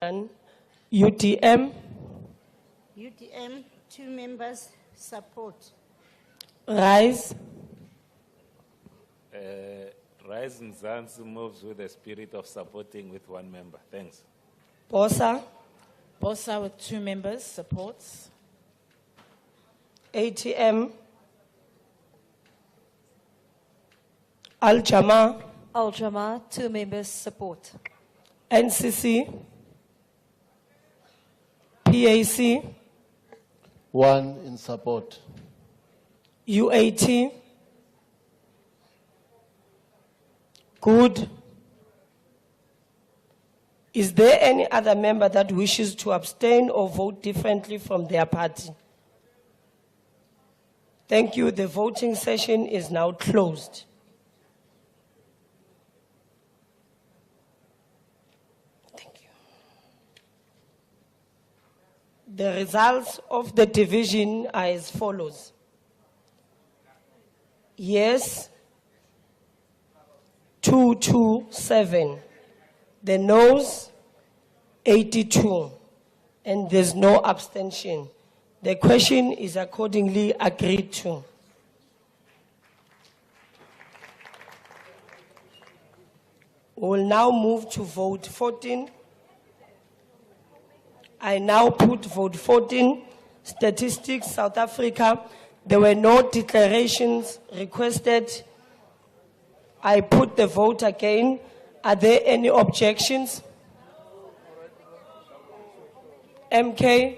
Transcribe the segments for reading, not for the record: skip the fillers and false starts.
UTM, UTM, 2 members, support. Rise, Rise Mzansi moves with the spirit of supporting with 1 member. Thanks. Bosa, Bosa with 2 members, supports. ATM, Al-Jama, Al-Jama, 2 members, support. NCC, PAC, 1 in support. UAT, good. Is there any other member that wishes to abstain or vote differently from their party? Thank you. The voting session is now closed. Thank you. The results of the division are as follows. Yes, 227. The noes, 82. And there's no abstention. The question is accordingly agreed to. We will now move to vote 14. I now put vote 14, Statistics South Africa. There were no declarations requested. I put the vote again. Are there any objections? MK?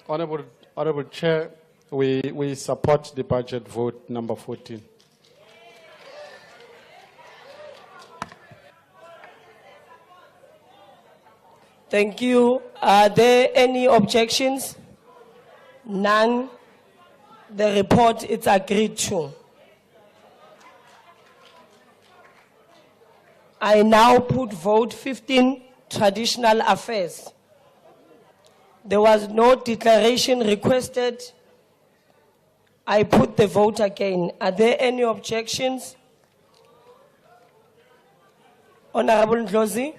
Honorable Chair, we support the budget vote number 14. Thank you. Are there any objections? None. The report is agreed to. I now put vote 15, Traditional Affairs. There was no declaration requested. I put the vote again. Are there any objections? Honorable Ndlozi?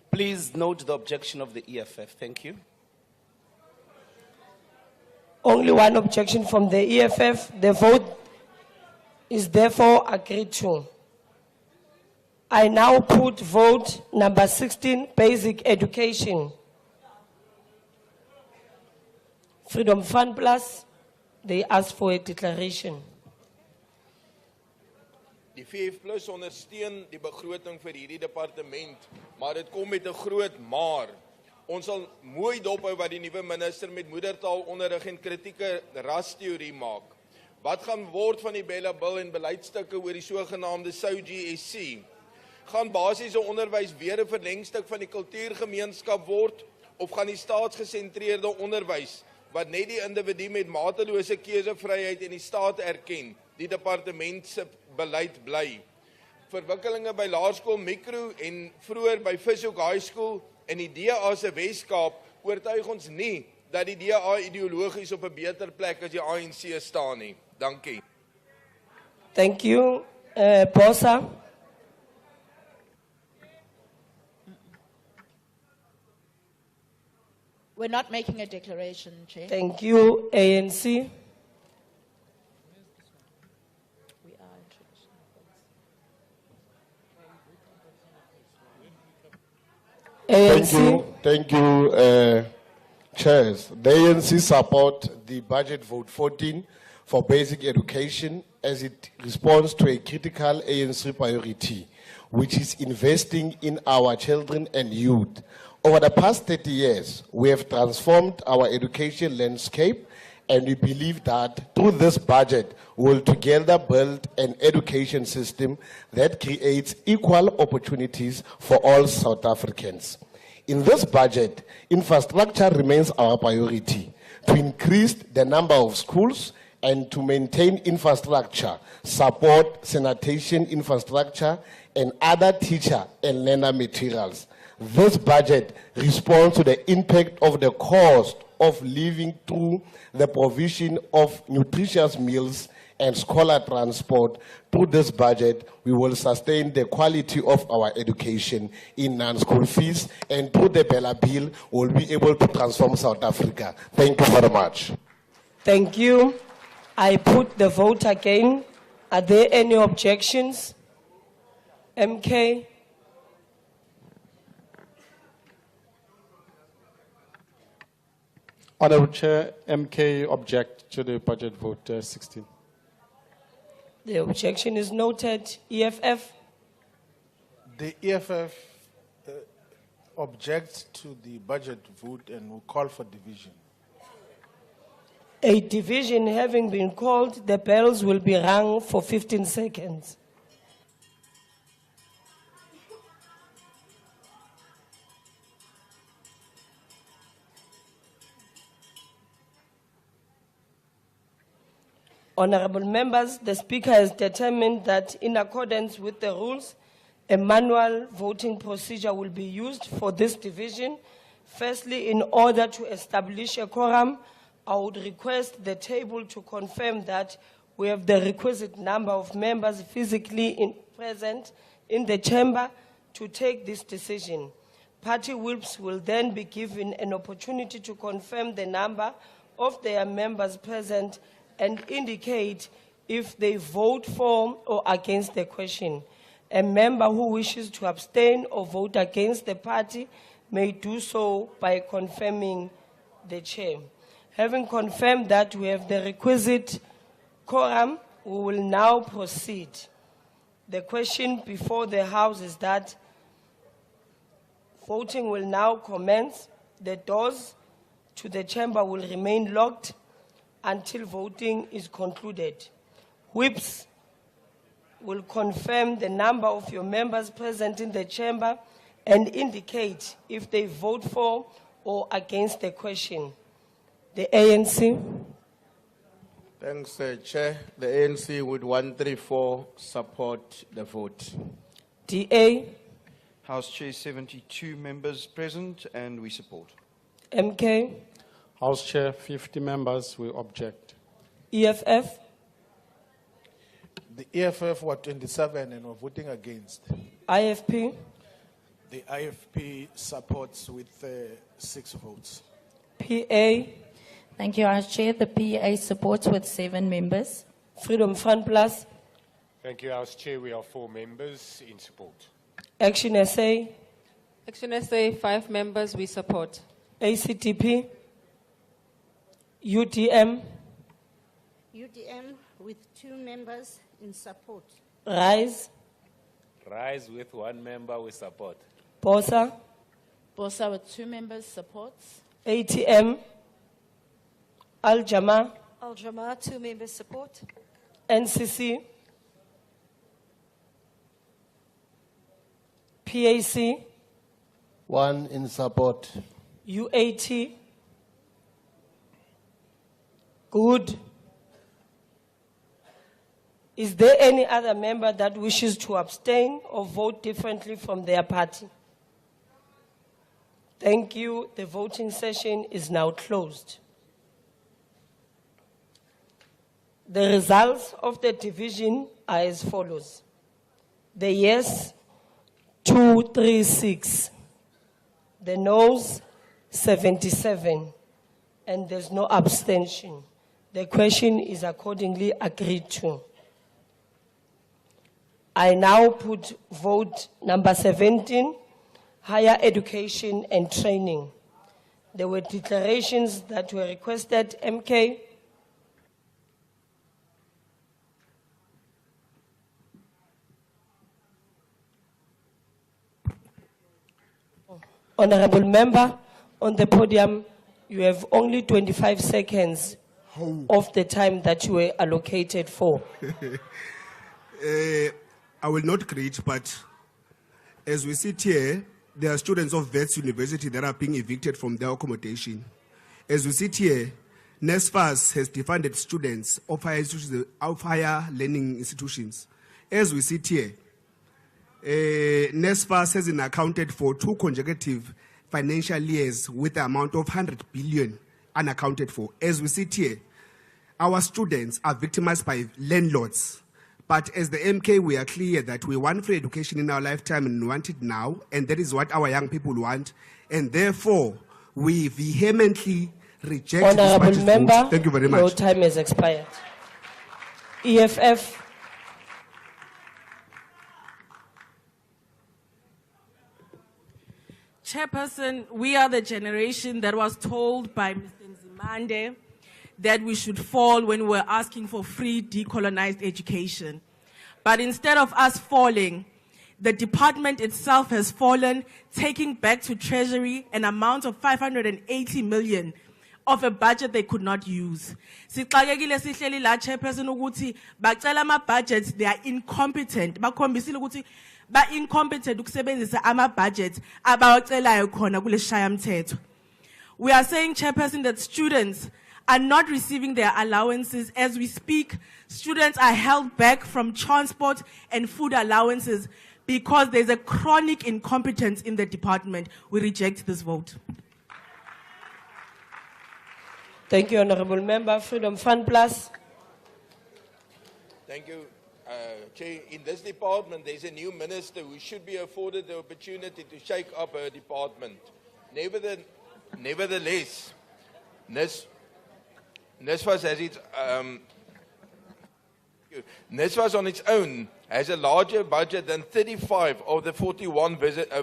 Please note the objection of the EFF. Thank you. Only one objection from the EFF. The vote is therefore agreed to. I now put vote number 16, Basic Education. Freedom Fund Plus, they asked for a declaration. Die VF Plus ondersteun die begroting vir hierdie departement, maar dit kom met 'n groot maar. Ons sal mooi dophou wat die nuwe minister met moedertaalonderrig en kritieke rasteorie maak. Wat gaan word van die Bella Bill en beleidsstukke oor die sogenaamde SOGSC? Gaan basiese onderwys weer 'n verlengstuk van die kultuurgemeenskap word, of gaan die staatsgesentreerde onderwys wat net die individu met matelose keusevryheid en die staat erken, die departement se beleid bly? Verwikkelinge by Laerskool Mikro en vroeër by Vishoek High School en die DA se Weskaap oortuig ons nie dat die DA ideologies op 'n beter plek as die ANC staan nie. Dankie. Thank you. Bosa? We're not making a declaration, Chair. Thank you. ANC? We are introducing. ANC? Thank you, Chairs. The ANC support the budget vote 14 for basic education as it responds to a critical ANC priority, which is investing in our children and youth. Over the past 30 years, we have transformed our education landscape, and we believe that through this budget, we will together build an education system that creates equal opportunities for all South Africans. In this budget, infrastructure remains our priority to increase the number of schools and to maintain infrastructure, support sanitation infrastructure, and other teacher and learner materials. This budget responds to the impact of the cost of living through the provision of nutritious meals and scholar transport. Through this budget, we will sustain the quality of our education in non-school fees, and through the Bella Bill, we'll be able to transform South Africa. Thank you very much. Thank you. I put the vote again. Are there any objections? MK? Honorable Chair, MK object to the budget vote 16. The objection is noted. EFF? The EFF objects to the budget vote and will call for division. A division having been called, the bells will be rung for 15 seconds. Honorable members, the Speaker has determined that in accordance with the rules, a manual voting procedure will be used for this division. Firstly, in order to establish a quorum, I would request the table to confirm that we have the requisite number of members physically present in the chamber to take this decision. Party whips will then be given an opportunity to confirm the number of their members present and indicate if they vote for or against the question. A member who wishes to abstain or vote against the party may do so by confirming the chair. Having confirmed that we have the requisite quorum, we will now proceed. The question before the House is that voting will now commence. The doors to the chamber will remain locked until voting is concluded. Whips will confirm the number of your members present in the chamber and indicate if they vote for or against the question. The ANC. Thanks, Chair. The ANC with 134 support the vote. DA. House Chair, 72 members present, and we support. MK. House Chair, 50 members will object. EFF. The EFF were 27 and were voting against. IFP. The IFP supports with 6 votes. PA. Thank you, House Chair. The PA supports with 7 members. Freedom Front Plus. Thank you, House Chair. We are 4 members in support. Action SA. Action SA, 5 members, we support. ACTP. UDM. UDM with 2 members in support. RISE. Rise with 1 member, we support. BOSA. BOSA with 2 members supports. ATM. Al-Jama. Al-Jama, 2 members support. NCC. PAC. 1 in support. UAT. Good. Is there any other member that wishes to abstain or vote differently from their party? Thank you. The voting session is now closed. The results of the division are as follows. The yes, 236. The noes, 77. And there's no abstention. The question is accordingly agreed to. I now put vote number 17, higher education and training. There were declarations that were requested. MK. Honorable member, on the podium, you have only 25 seconds of the time that you were allocated for. I will not greet, but as we sit here, there are students of Wits University that are being evicted from their accommodation. As we sit here, NSFAS has defunded students of higher learning institutions. As we sit here, NSFAS has been accounted for 2 consecutive financial years with the amount of 100 billion unaccounted for. As we sit here, our students are victimized by landlords. But as the MK, we are clear that we want free education in our lifetime and we want it now, and that is what our young people want. And therefore, we vehemently reject this Honorable budget member, vote. Thank you very your much. time has expired. EFF. Chairperson, we are the generation that was told by Mr. Nzimande that we should fall when we were asking for free decolonized education. But instead of us falling, the department itself has fallen, taking back to Treasury an amount of 580 million of a budget they could not use. Sixakekile sihleli la chairperson ukuthi bacela ama budgets, they are incompetent. Bakhombisile ukuthi ba incompetent ukusebenzisa ama budgets abawacelayo khona kule shayamthetho. We are saying, Chairperson, that students are not receiving their allowances. As we speak, students are held back from transport and food allowances because there's a chronic incompetence in the department. We reject this vote. Thank you, Honorable Member. Freedom Fund Plus. Thank you, Chair. In this department, there's a new minister who should be afforded the opportunity to shake up her department. Nevertheless, NSFAS has its NSFAS on its own has a larger budget than 35 of the 41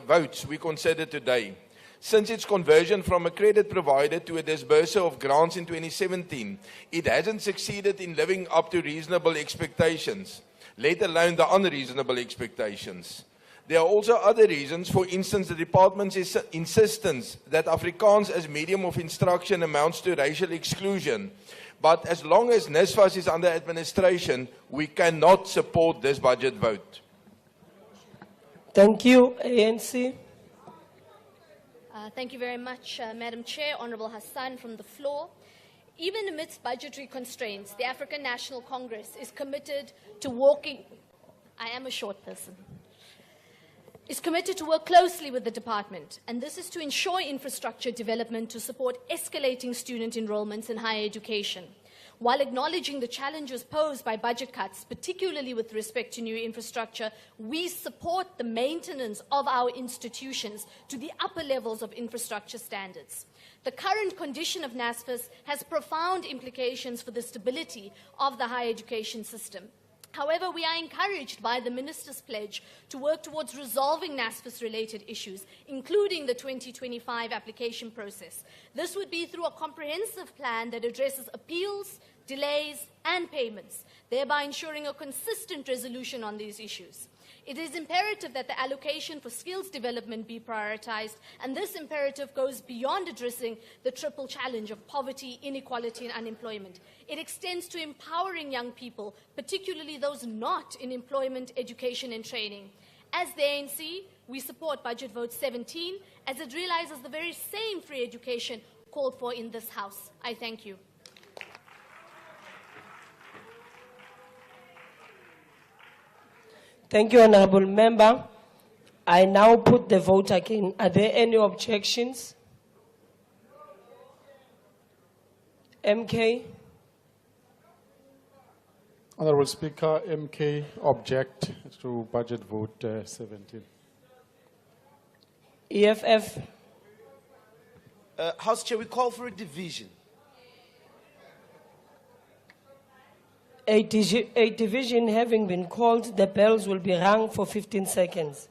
votes we consider today. Since its conversion from a credit provider to a disburser of grants in 2017, it hasn't succeeded in living up to reasonable expectations, let alone the unreasonable expectations. There are also other reasons. For instance, the department's insistence that Afrikaans as medium of instruction amounts to racial exclusion. But as long as NSFAS is under administration, we cannot support this budget vote. Thank you, ANC. Thank you very much, Madam Chair. Honorable Hassan from the floor. Even amidst budgetary constraints, the African National Congress is committed to working. I am a short person. Is committed to work closely with the department, and this is to ensure infrastructure development to support escalating student enrollments in higher education, while acknowledging the challenges posed by budget cuts, particularly with respect to new infrastructure. We support the maintenance of our institutions to the upper levels of infrastructure standards. The current condition of NSFAS has profound implications for the stability of the higher education system. However, we are encouraged by the Minister's pledge to work towards resolving NSFAS-related issues, including the 2025 application process. This would be through a comprehensive plan that addresses appeals, delays, and payments, thereby ensuring a consistent resolution on these issues. It is imperative that the allocation for skills development be prioritized, and this imperative goes beyond addressing the triple challenge of poverty, inequality, and unemployment. It extends to empowering young people, particularly those not in employment, education, and training. As the ANC, we support Budget Vote 17, as it realizes the very same free education called for in this House. I thank you. Thank you, Honorable Member. I now put the vote again. Are there any objections? MK? Honorable Speaker, MK object to budget vote 17. EFF? House Chair, we call for a division. A division having been called, the bells will be rung for 15 seconds.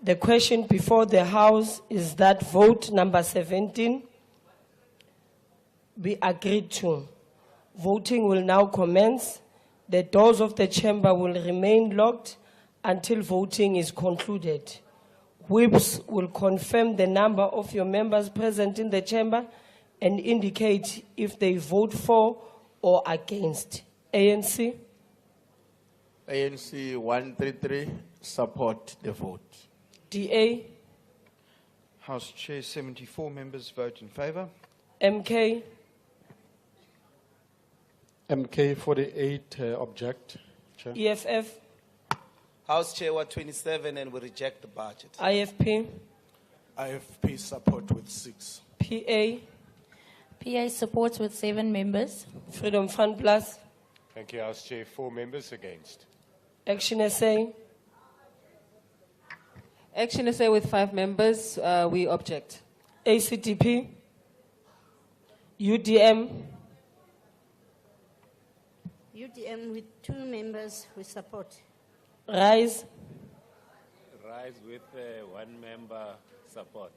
The question before the House is that vote number 17 be agreed to. Voting will now commence. The doors of the chamber will remain locked until voting is concluded. Whips will confirm the number of your members present in the chamber and indicate if they vote for or against. ANC? ANC 133, support the vote. DA, House Chair, 74 members vote in favour. MK, MK 48 object, Chair. EFF, House Chair, Ward 27, and we reject the budget. IFP, IFP support with 6. PA, PA supports with 7 members. Freedom Front Plus, Thank you, House Chair. 4 members against. Action SA, Action SA with 5 members, we object. ACTP, UDM, UDM with 2 members, we support. RISE, Rise with 1 member support.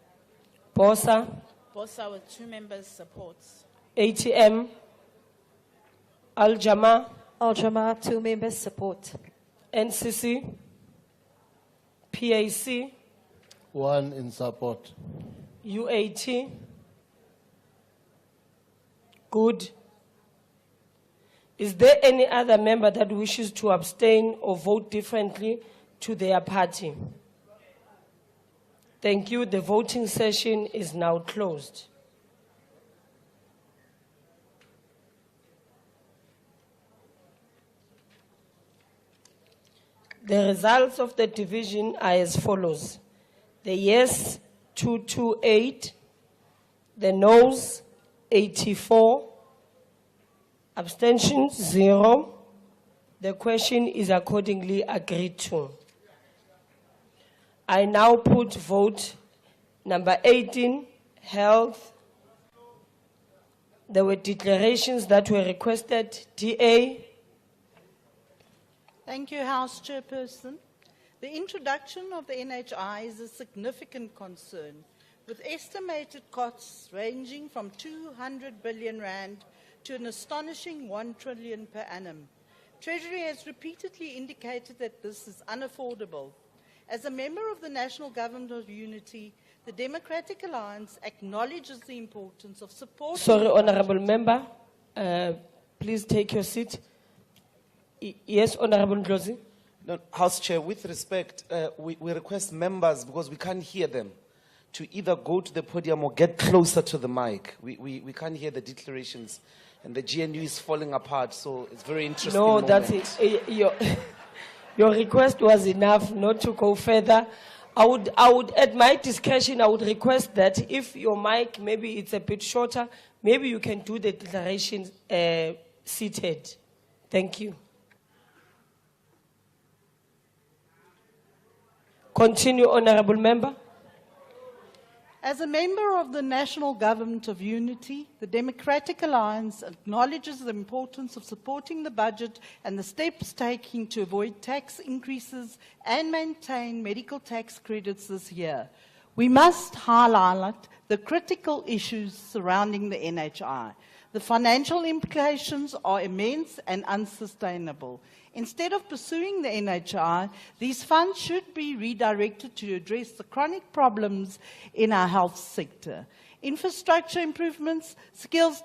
BOSA, BOSA with 2 members supports. ATM, Al-Jama, Al-Jama, 2 members support. NCC, PAC, 1 in support. UAT, good. Is there any other member that wishes to abstain or vote differently to their party? Thank you. The voting session is now closed. The results of the division are as follows. The yes, 228. The noes, 84. Abstentions, 0. The question is accordingly agreed to. I now put vote number 18, health. There were declarations that were requested. DA. Thank you, House Chairperson. The introduction of the NHI is a significant concern, with estimated costs ranging from 200 billion rand to an astonishing 1 trillion per annum. Treasury has repeatedly indicated that this is unaffordable. As a member of the National Government of Unity, the Democratic Alliance acknowledges the importance of supporting... Sorry, Honorable Member, please take your seat. Yes, Honorable Ndlozi. No, House Chair, with respect, we request members, because we can't hear them, to either go to the podium or get closer to the mic. We can't hear the declarations, and the GNU is falling apart, so it's very interesting. No, moment. that's it. Your request was enough not to go further. I would, at my discretion, I would request that if your mic, maybe it's a bit shorter, maybe you can do the declaration seated. Thank you. Continue, Honorable Member. As a member of the National Government of Unity, the Democratic Alliance acknowledges the importance of supporting the budget and the steps taken to avoid tax increases and maintain medical tax credits this year. We must highlight the critical issues surrounding the NHI. The financial implications are immense and unsustainable. Instead of pursuing the NHI, these funds should be redirected to address the chronic problems in our health sector. Infrastructure improvements, skills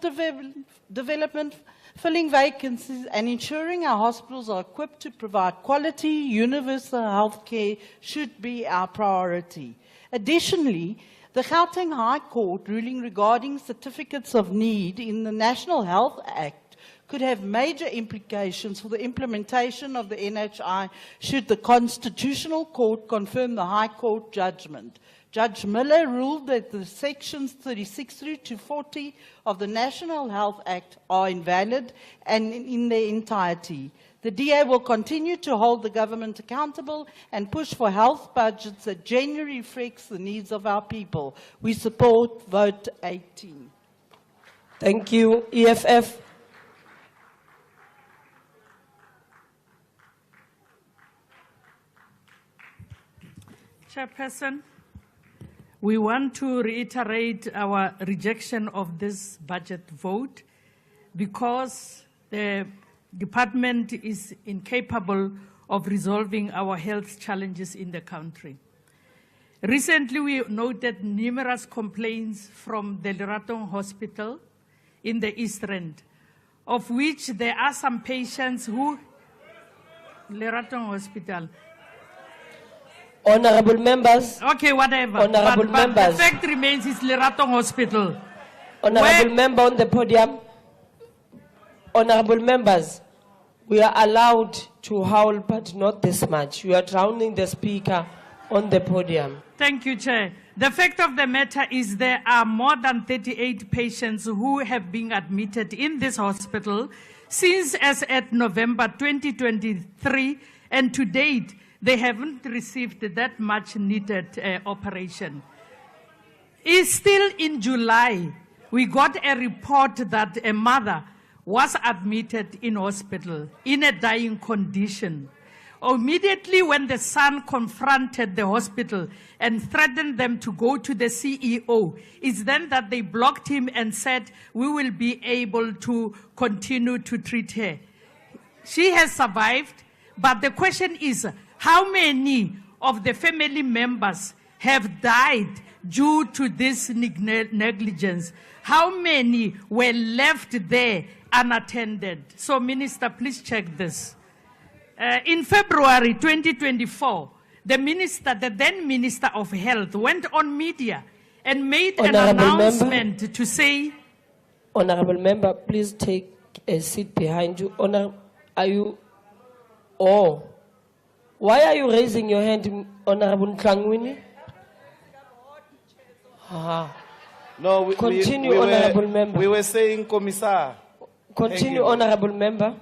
development, filling vacancies, and ensuring our hospitals are equipped to provide quality, universal health care should be our priority. Additionally, the Gauteng High Court ruling regarding certificates of need in the National Health Act could have major implications for the implementation of the NHI should the Constitutional Court confirm the High Court judgment. Judge Miller ruled that the sections 36 through to 40 of the National Health Act are invalid and in their entirety. The DA will continue to hold the government accountable and push for health budgets that genuinely reflects the needs of our people. We support vote 18. Thank you. EFF. Chairperson, we want to reiterate our rejection of this budget vote because the department is incapable of resolving our health challenges in the country. Recently, we noted numerous complaints from the Leratong Hospital in the East Rand, of which there are some patients who... Leratong Hospital. Honorable members. Okay, whatever. Honorable but members. the fact remains it's Leratong Hospital. Honorable member on the podium. Honorable members, we are allowed to howl, but not this much. You are drowning the speaker on the podium. Thank you, Chair. The fact of the matter is there are more than 38 patients who have been admitted in this hospital since as at November 2023, and to date, they haven't received that much needed operation. It's still in July, we got a report that a mother was admitted in hospital in a dying condition. Immediately when the son confronted the hospital and threatened them to go to the CEO, it's then that they blocked him and said, we will be able to continue to treat her. She has survived, but the question is, how many of the family members have died due to this negligence? How many were left there unattended? So, Minister, please check this. In February 2024, the then Minister of Health went on media and made an announcement to say... Honorable member, please take a seat behind you. Are you... Oh. Why are you raising your hand, Honorable Klangwini? No, Continue, Honorable member. We were saying, Commissar. Continue, Honorable member.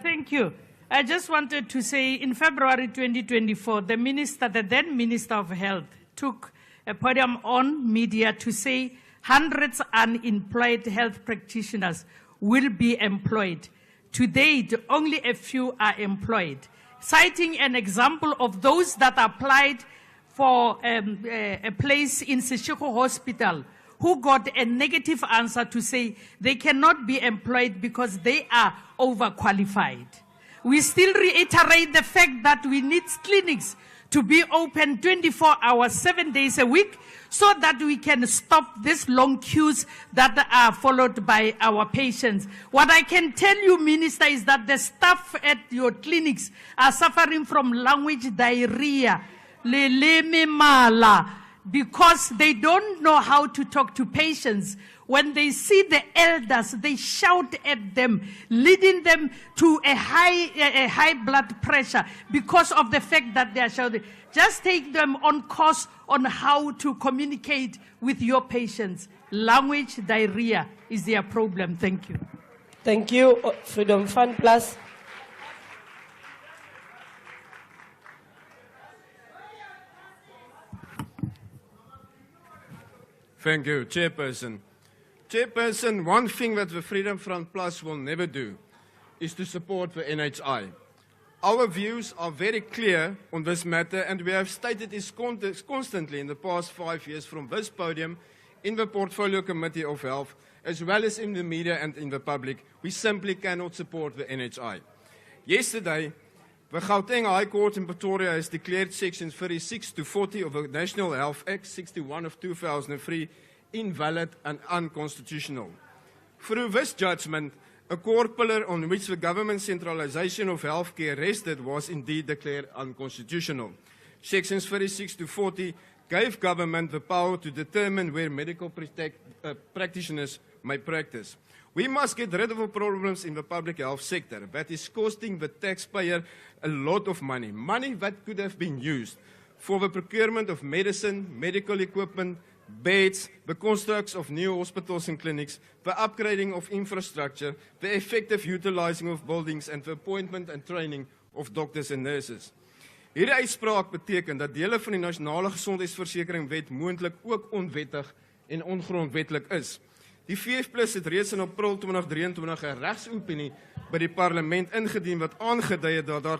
Thank you. I just wanted to say in February 2024, the then Minister of Health took a podium on media to say hundreds unemployed health practitioners will be employed. To date, only a few are employed, citing an example of those that applied for a place in Seshego Hospital who got a negative answer to say they cannot be employed because they are overqualified. We still reiterate the fact that we need clinics to be open 24 hours, 7 days a week, so that we can stop these long queues that are followed by our patients. What I can tell you, Minister, is that the staff at your clinics are suffering from language diarrhea, leleme mala, because they don't know how to talk to patients. When they see the elders, they shout at them, leading them to a high blood pressure because of the fact that they are shouting. Just take them on course on how to communicate with your patients. Language diarrhea is their problem. Thank you. Thank you. Freedom Fund Plus. Thank you, Chairperson. Chairperson, one thing that the Freedom Front Plus will never do is to support the NHI. Our views are very clear on this matter, and we have stated this constantly in the past 5 years from this podium, in the Portfolio Committee of Health, as well as in the media and in the public. We simply cannot support the NHI. Yesterday, the Gauteng High Court in Pretoria has declared sections 36 to 40 of the National Health Act 61 of 2003 invalid and unconstitutional. Through this judgment, a core pillar on which the government centralization of healthcare rested was indeed declared unconstitutional. Sections 36 to 40 gave government the power to determine where medical practitioners may practice. We must get rid of the problems in the public health sector that is costing the taxpayer a lot of money, money that could have been used for the procurement of medicine, medical equipment, beds, the constructs of new hospitals and clinics, the upgrading of infrastructure, the effective utilizing of buildings, and the appointment and training of doctors and nurses. Hierdie uitspraak beteken dat dele van die nasionale gesondheidsversekeringswet moontlik ook onwettig en ongrondwetlik is. Die VF+ het reeds in April 2023 'n regsopinie by die parlement ingedien wat aangedui het dat daar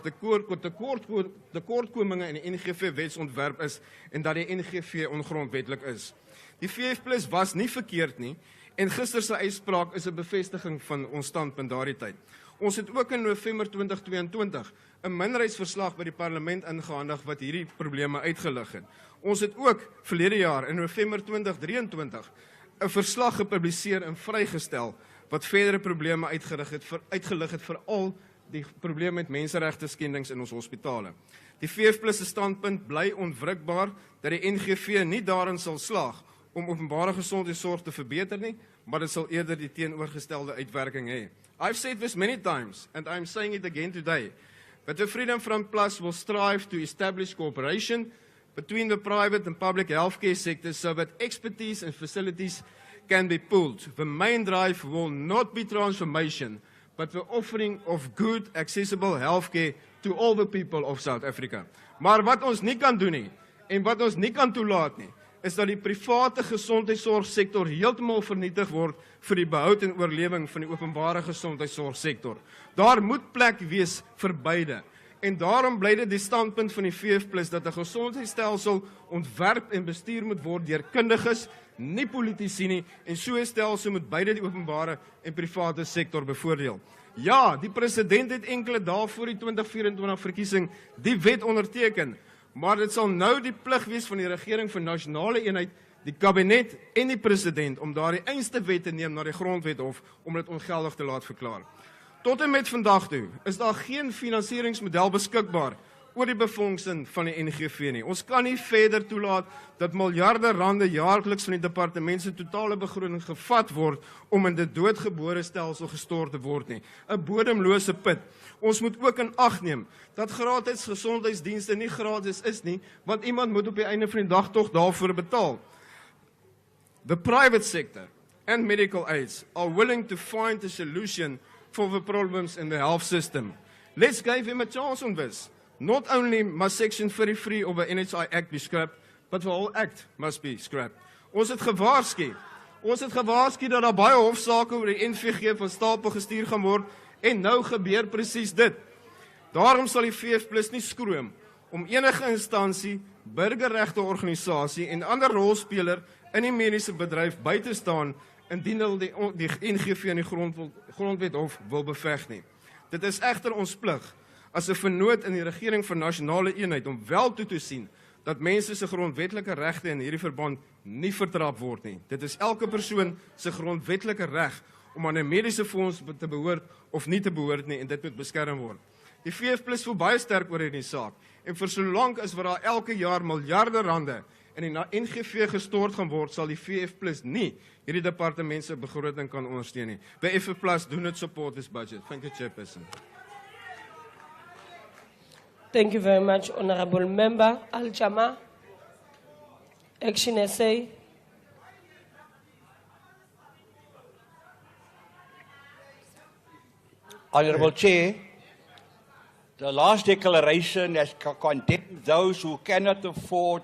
tekortkominge in die NGV wetsontwerp is en dat die NGV ongrondwetlik is. Die VF+ was nie verkeerd nie en gister se uitspraak is 'n bevestiging van ons standpunt daardie tyd. Ons het ook in November 2022 'n minderheidsverslag by die parlement ingehandig wat hierdie probleme uitgelig het. Ons het ook verlede jaar in November 2023 'n verslag gepubliseer en vrygestel wat verdere probleme uitgelig het veral die probleem met menseregte skendings in ons hospitale. Die VF+ se standpunt bly onwrikbaar dat die NGV nie daarin sal slaag om openbare gesondheidsorg te verbeter nie, maar dit sal eerder die teenoorgestelde uitwerking hê. I've said this many times, and I'm saying it again today, but the Freedom Front Plus will strive to establish cooperation between the private and public healthcare sectors so that expertise and facilities can be pooled. The main drive will not be transformation, but the offering of good, accessible healthcare to all the people of South Africa. Maar wat ons nie kan doen nie, en wat ons nie kan toelaat nie, is dat die private gesondheidsorgsektor heeltemal vernietig word vir die behoud en oorlewing van die openbare gesondheidsorgsektor. Daar moet plek wees vir beide. En daarom bly dit die standpunt van die VF+ dat 'n gesondheidsstelsel ontwerp en bestuur moet word deur kundiges, nie politici nie, en so 'n stelsel moet beide die openbare en private sektor bevoordeel. Ja, die president het enkele dae voor die 2024 verkiesing die wet onderteken, maar dit sal nou die plig wees van die regering vir nasionale eenheid, die kabinet en die president om daardie einste wet te neem na die grondwethof om dit ongeldig te laat verklaar. Tot en met vandag toe is daar geen finansieringsmodel beskikbaar oor die befondsing van die NGV nie. Ons kan nie verder toelaat dat miljarde rande jaarliks van die departement se totale begroting gevat word om in dit doodgebore stelsel gestort te word nie. 'n Bodemlose put. Ons moet ook in ag neem dat gratis gesondheidsdienste nie gratis is nie, want iemand moet op die einde van die dag tog daarvoor betaal. The private sector and medical aids are willing to find a solution for the problems in the health system. Let's give him a chance on this. Not only must Section 33 of the NHI Act be scrapped, but the whole Act must be scrapped. Ons het gewaarsku dat daar baie hofsaake oor die NVG van stapel gestuur gaan word, en nou gebeur presies dit. Daarom sal die VF+ nie skroom om enige instansie, burgerregte organisasie en ander rolspeler in die mediese bedryf by te staan indien hulle die NGV in die grondwethof wil beveg nie. Dit is egter ons plig as 'n vennoot in die regering vir nasionale eenheid om wel toe te sien dat mense se grondwetlike regte in hierdie verband nie vertrap word nie. Dit is elke persoon se grondwetlike reg om aan 'n mediese fonds te behoort of nie te behoort nie, en dit moet beskerm word. Die VF+ voel baie sterk oor hierdie saak, en vir solank as wat daar elke jaar miljarde rande in die NGV gestort gaan word, sal die VF+ nie hierdie departement se begroting kan ondersteun nie. The FF+ do not support this budget. Thank you, Chairperson. Thank you very much, Honorable Member. Al-Jama, Action SA. Honorable Chair, the last declaration has condemned those who cannot afford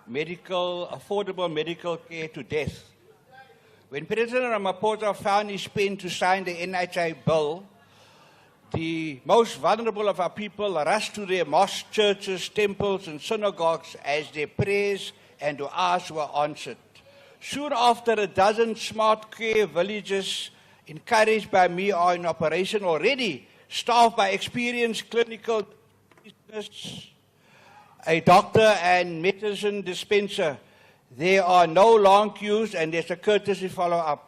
affordable medical care to death. When President Ramaphosa found his pen to sign the NHI bill, the most vulnerable of our people rushed to their mosques, churches, temples, and synagogues as their prayers and du'as were answered. Soon after, a dozen smart care villages, encouraged by me, are in operation already, staffed by experienced clinical business, a doctor and medicine dispenser. There are no long queues and there's a courtesy follow-up.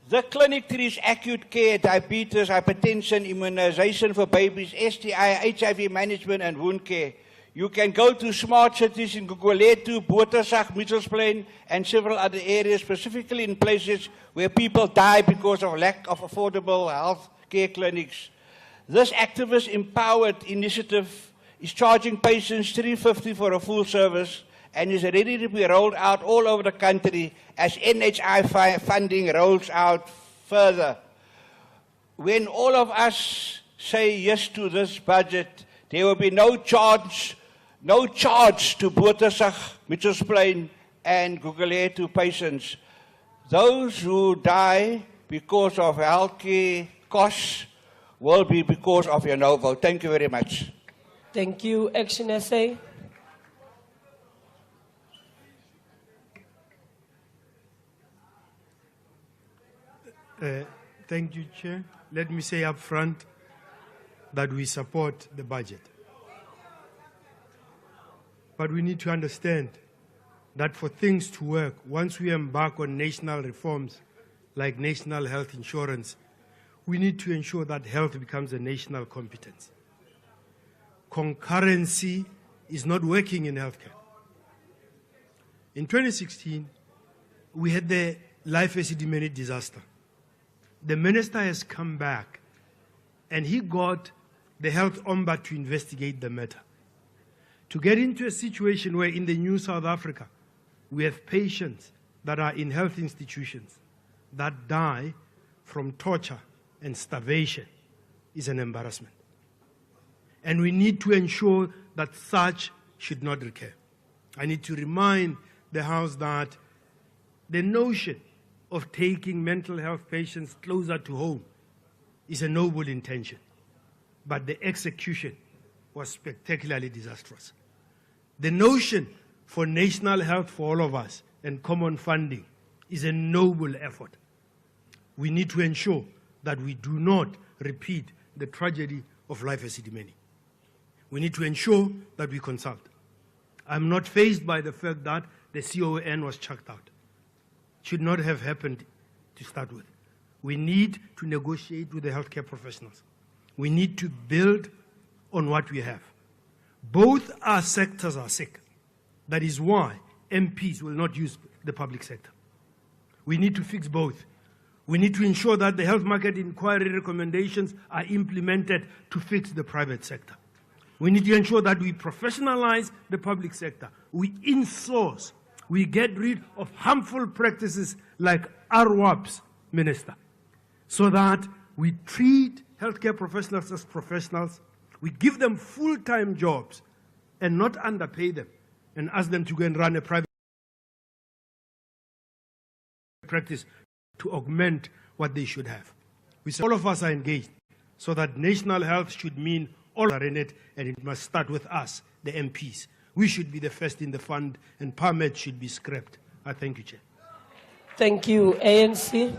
The clinic treats acute care, diabetes, hypertension, immunization for babies, STI, HIV management, and wound care. You can go to smart cities in Guguletu, Botersag, Mitchellsplein, and several other areas, specifically in places where people die because of lack of affordable health care clinics. This activist-empowered initiative is charging patients $350 for a full service and is ready to be rolled out all over the country as NHI funding rolls out further. When all of us say yes to this budget, there will be no charge to Botersag, Mitchellsplein, and Guguletu patients. Those who die because of healthcare costs will be because of your no vote. Thank you very much. Thank you. Action SA. Thank you, Chair. Let me say up front that we support the budget. But we need to understand that for things to work, once we embark on national reforms like national health insurance, we need to ensure that health becomes a national competence. Concurrency is not working in healthcare. In 2016, we had the Life Esidimeni disaster. The minister has come back and he got the health ombudsman to investigate the matter. To get into a situation where in the new South Africa, we have patients that are in health institutions that die from torture and starvation is an embarrassment. And we need to ensure that such should not recur. I need to remind the House that the notion of taking mental health patients closer to home is a noble intention, but the execution was spectacularly disastrous. The notion for national health for all of us and common funding is a noble effort. We need to ensure that we do not repeat the tragedy of Life Esidimeni. We need to ensure that we consult. I'm not fazed by the fact that the CON was chucked out. It should not have happened to start with. We need to negotiate with the healthcare professionals. We need to build on what we have. Both our sectors are sick. That is why MPs will not use the public sector. We need to fix both. We need to ensure that the health market inquiry recommendations are implemented to fix the private sector. We need to ensure that we professionalize the public sector. We insource. We get rid of harmful practices like RWAPs, Minister, so that we treat healthcare professionals as professionals. We give them full-time jobs and not underpay them and ask them to go and run a private practice to augment what they should have. We say all of us are engaged so that national health should mean all are in it, and it must start with us, the MPs. We should be the first in the fund, and PARMED should be scrapped. I thank you, Chair. Thank you. ANC.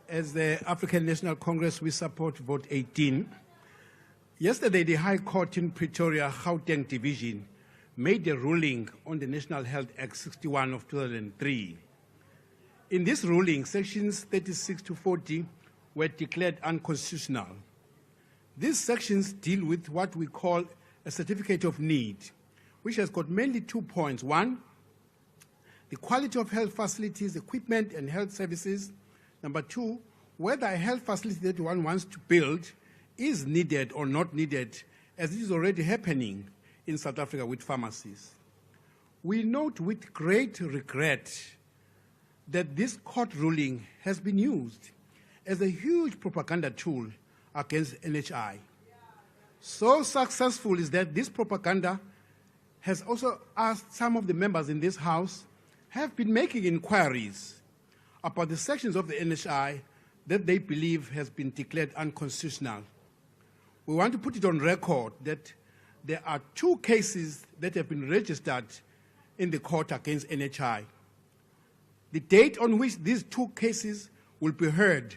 As the African National Congress, we support vote 18. Yesterday, the High Court in Pretoria, Gauteng Division, made a ruling on the National Health Act 61 of 2003. In this ruling, sections 36 to 40 were declared unconstitutional. These sections deal with what we call a certificate of need, which has got mainly 2 points. One, the quality of health facilities, equipment, and health services. Number two, whether a health facility that one wants to build is needed or not needed, as it is already happening in South Africa with pharmacies. We note with great regret that this court ruling has been used as a huge propaganda tool against NHI. So successful is that this propaganda has also asked some of the members in this House have been making inquiries about the sections of the NHI that they believe has been declared unconstitutional. We want to put it on record that there are 2 cases that have been registered in the court against NHI. The date on which these 2 cases will be heard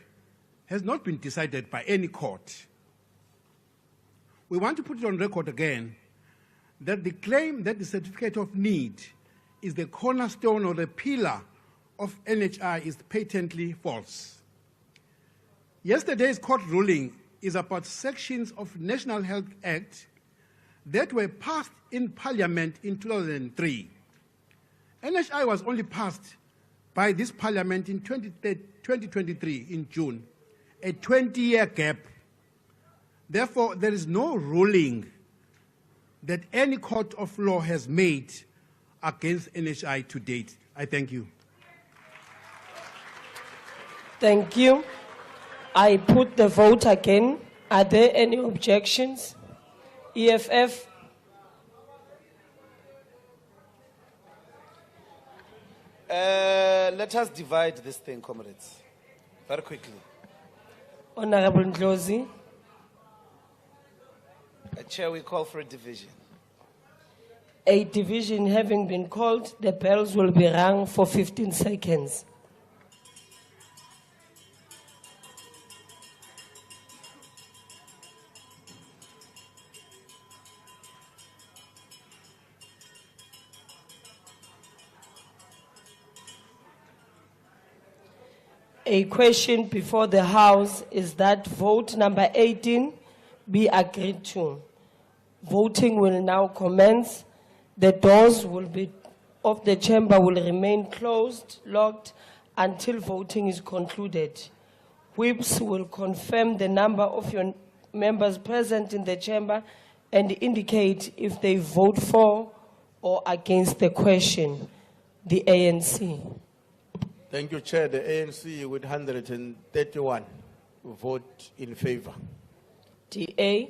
has not been decided by any court. We want to put it on record again that the claim that the certificate of need is the cornerstone or the pillar of NHI is patently false. Yesterday's court ruling is about sections of National Health Act that were passed in Parliament in 2003. NHI was only passed by this Parliament in 2023 in June, a 20-year gap. Therefore, there is no ruling that any court of law has made against NHI to date. I thank you. Thank you. I put the vote again. Are there any objections? EFF? Let us divide this thing, comrades, very quickly. Honorable Ndlozi. Chair, we call for a division. A division having been called, the bells will be rung for 15 seconds. A question before the House is that vote number 18 be agreed to. Voting will now commence. The doors of the chamber will remain closed, locked, until voting is concluded. Whips will confirm the number of your members present in the chamber and indicate if they vote for or against the question. The ANC. Thank you, Chair. The ANC with 131 vote in favor. DA.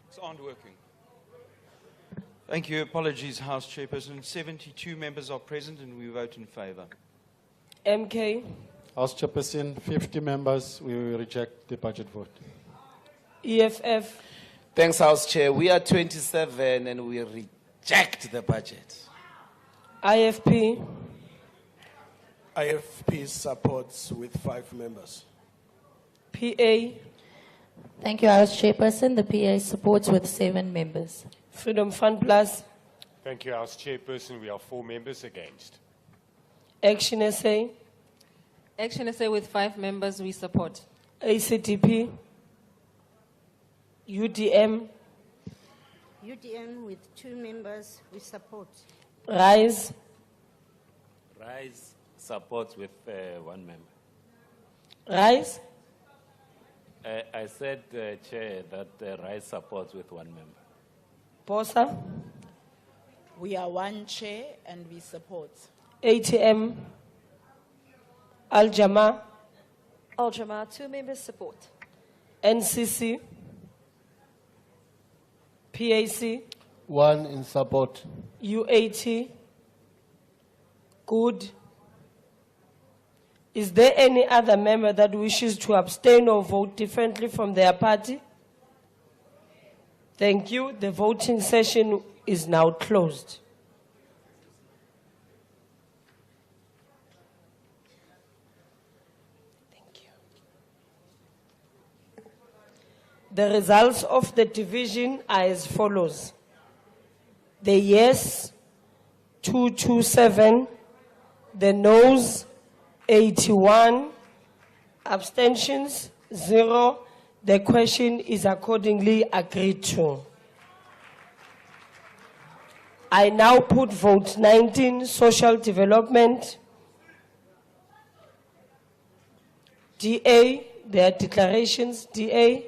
It's aren't working. Thank you. Apologies, House Chairperson. 72 members are present and we vote in favor. MK. House Chairperson, 50 members, we will reject the budget vote. EFF. Thanks, House Chair. We are 27 and we reject the budget. IFP. IFP supports with 5 members. PA. Thank you, House Chairperson. The PA supports with 7 members. Freedom Fund Plus. Thank you, House Chairperson. We are 4 members against. Action SA. Action SA with 5 members, we support. ACTP. UDM. UDM with 2 members, we support. RISE. RISE supports with 1 member. RISE. I said, Chair, that RISE supports with 1 member. POSA. We are 1 chair and we support. ATM. Al-Jama. Al-Jama, 2 members support. NCC. PAC. 1 in support. UAT. Good. Is there any other member that wishes to abstain or vote differently from their party? Thank you. The voting session is now closed. Thank you. The results of the division are as follows. The yes, 227. The noes, 81. Abstentions, 0. The question is accordingly agreed to. I now put vote 19, social development. DA, their declarations, DA.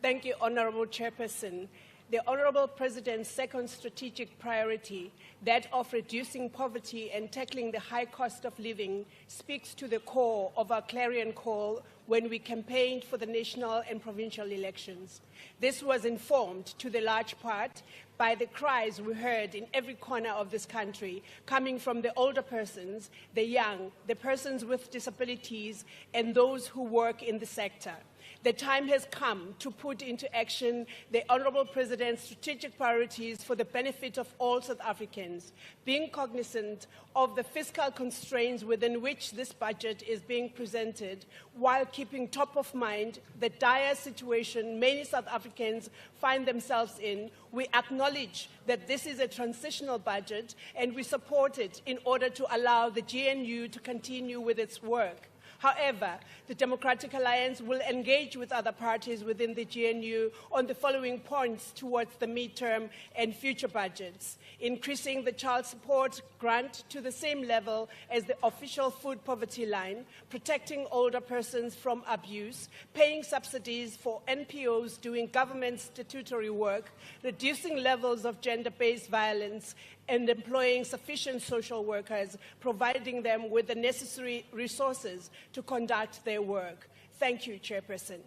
Thank you, Honorable Chairperson. The Honorable President's second strategic priority, that of reducing poverty and tackling the high cost of living, speaks to the core of our clarion call when we campaigned for the national and provincial elections. This was informed to the large part by the cries we heard in every corner of this country, coming from the older persons, the young, the persons with disabilities, and those who work in the sector. The time has come to put into action the Honorable President's strategic priorities for the benefit of all South Africans, being cognizant of the fiscal constraints within which this budget is being presented, while keeping top of mind the dire situation many South Africans find themselves in. We acknowledge that this is a transitional budget and we support it in order to allow the GNU to continue with its work. However, the Democratic Alliance will engage with other parties within the GNU on the following points towards the midterm and future budgets: increasing the child support grant to the same level as the official food poverty line, protecting older persons from abuse, paying subsidies for NPOs doing government statutory work, reducing levels of gender-based violence, and employing sufficient social workers, providing them with the necessary resources to conduct their work. Thank you, Chairperson.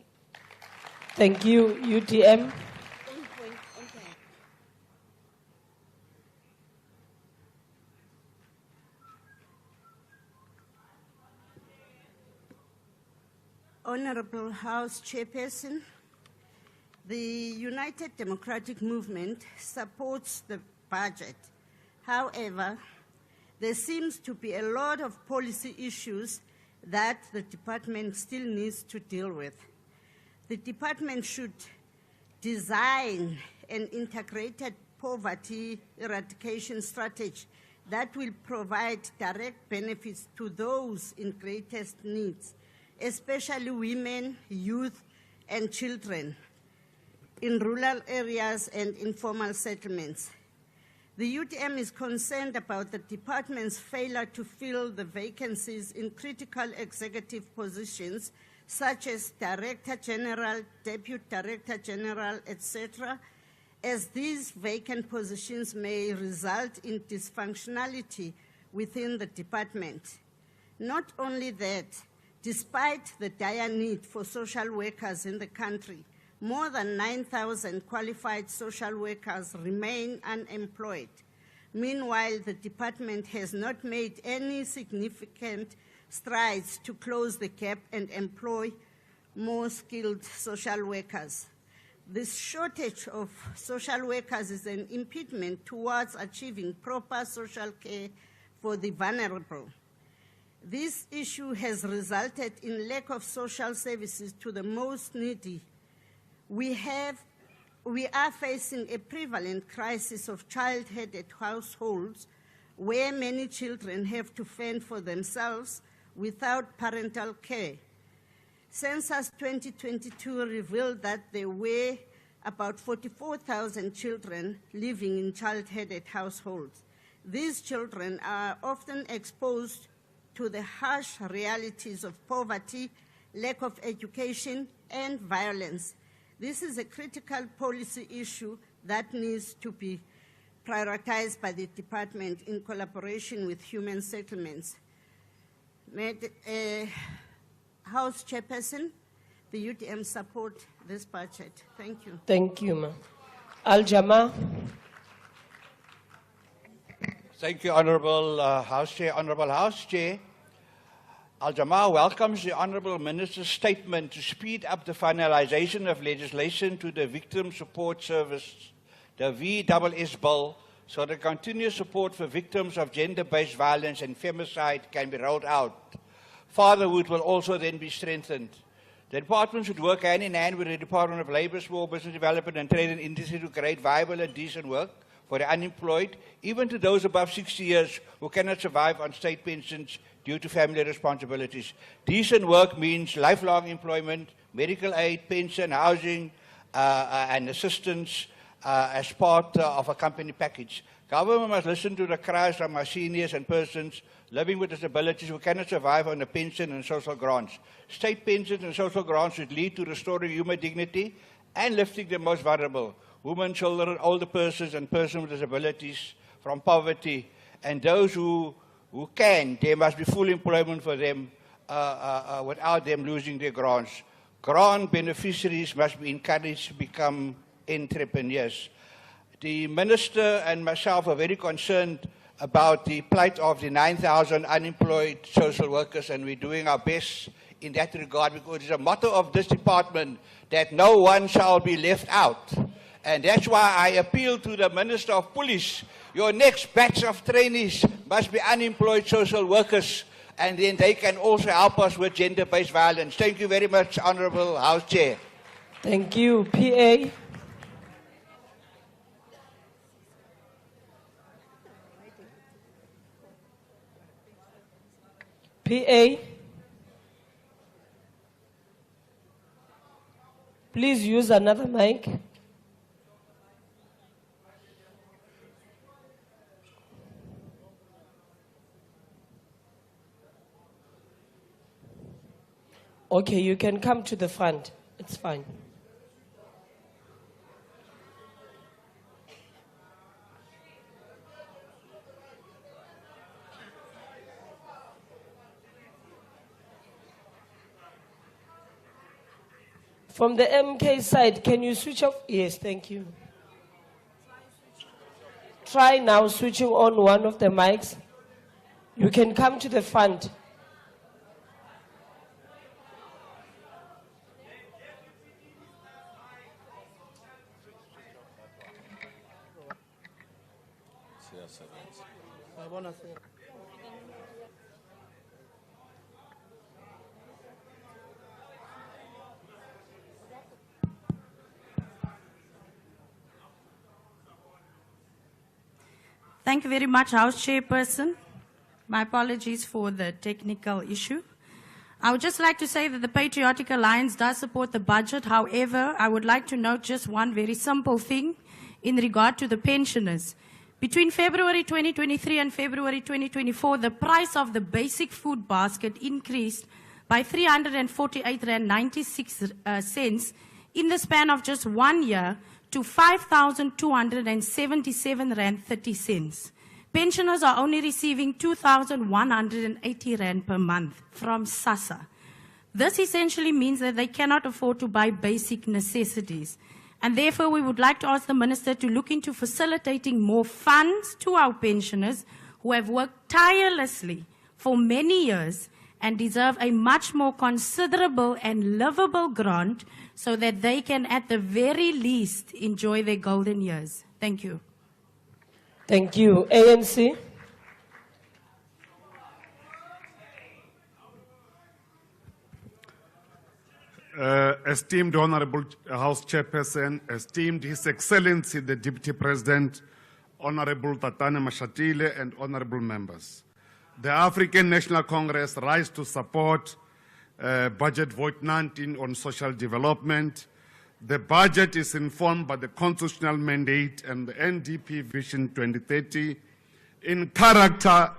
Thank you, UTM. Honorable House Chairperson, the United Democratic Movement supports the budget. However, there seems to be a lot of policy issues that the department still needs to deal with. The department should design an integrated poverty eradication strategy that will provide direct benefits to those in greatest needs, especially women, youth, and children in rural areas and informal settlements. The UTM is concerned about the department's failure to fill the vacancies in critical executive positions such as Director General, Deputy Director General, etc., as these vacant positions may result in dysfunctionality within the department. Not only that, despite the dire need for social workers in the country, more than 9,000 qualified social workers remain unemployed. Meanwhile, the department has not made any significant strides to close the gap and employ more skilled social workers. This shortage of social workers is an impediment towards achieving proper social care for the vulnerable. This issue has resulted in lack of social services to the most needy. We are facing a prevalent crisis of child-headed households where many children have to fend for themselves without parental care. Census 2022 revealed that there were about 44,000 children living in child-headed households. These children are often exposed to the harsh realities of poverty, lack of education, and violence. This is a critical policy issue that needs to be prioritized by the department in collaboration with human settlements. House Chairperson, the UTM support this budget. Thank you. Thank you, ma'am. Al-Jama. Thank you, Honorable House Chair. Honorable House Chair, Al-Jama welcomes the Honorable Minister's statement to speed up the finalization of legislation to the Victim Support Service, the VSS Bill, so that continuous support for victims of gender-based violence and femicide can be rolled out. Fatherhood will also then be strengthened. The department should work hand in hand with the Department of Labour, Small Business Development and Trade and Industry to create viable and decent work for the unemployed, even to those above 60 years who cannot survive on state pensions due to family responsibilities. Decent work means lifelong employment, medical aid, pension, housing, and assistance as part of a company package. Government must listen to the cries from our seniors and persons living with disabilities who cannot survive on a pension and social grants. State pensions and social grants should lead to restoring human dignity and lifting the most vulnerable, women, children, older persons, and persons with disabilities from poverty. And those who can, there must be full employment for them without them losing their grants. Grant beneficiaries must be encouraged to become entrepreneurs. The Minister and myself are very concerned about the plight of the 9,000 unemployed social workers, and we're doing our best in that regard because it's a motto of this department that no one shall be left out. And that's why I appeal to the Minister of Police. Your next batch of trainees must be unemployed social workers, and then they can also help us with gender-based violence. Thank you very much, Honorable House Chair. Thank you. PA. PA. Please use another mic. Okay, you can come to the front. It's fine. From the MK side, can you switch off? Yes, thank you. Try now switching on one of the mics. You can come to the front. Thank you very much, House Chairperson. My apologies for the technical issue. I would just like to say that the Patriotic Alliance does support the budget. However, I would like to note just one very simple thing in regard to the pensioners. Between February 2023 and February 2024, the price of the basic food basket increased by 348.96 cents in the span of just 1 year to 5,277 rand 30 cents. Pensioners are only receiving 2,180 rand per month from SASSA. This essentially means that they cannot afford to buy basic necessities. And therefore, we would like to ask the Minister to look into facilitating more funds to our pensioners who have worked tirelessly for many years and deserve a much more considerable and livable grant so that they can, at the very least, enjoy their golden years. Thank you. Thank you. ANC. Esteemed Honorable House Chairperson, esteemed His Excellency the Deputy President, Honorable Tatane Mashatile and Honorable members. The African National Congress rise to support Budget Vote 19 on social development. The budget is informed by the constitutional mandate and the NDP Vision 2030. In character,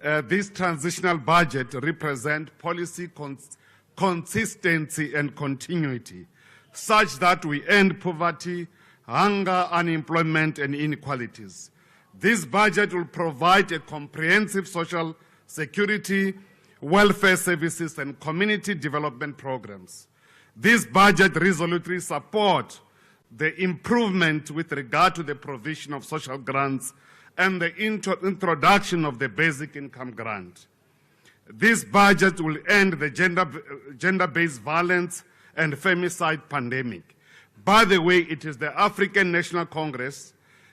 this transitional budget represents policy consistency and continuity, such that we end poverty, hunger, unemployment, and inequalities. This budget will provide a comprehensive social security, welfare services, and community development programs. This budget resolutely supports the improvement with regard to the provision of social grants and the introduction of the basic income grant. This budget will end the gender-based violence and femicide pandemic. By the way, it is the African National Congress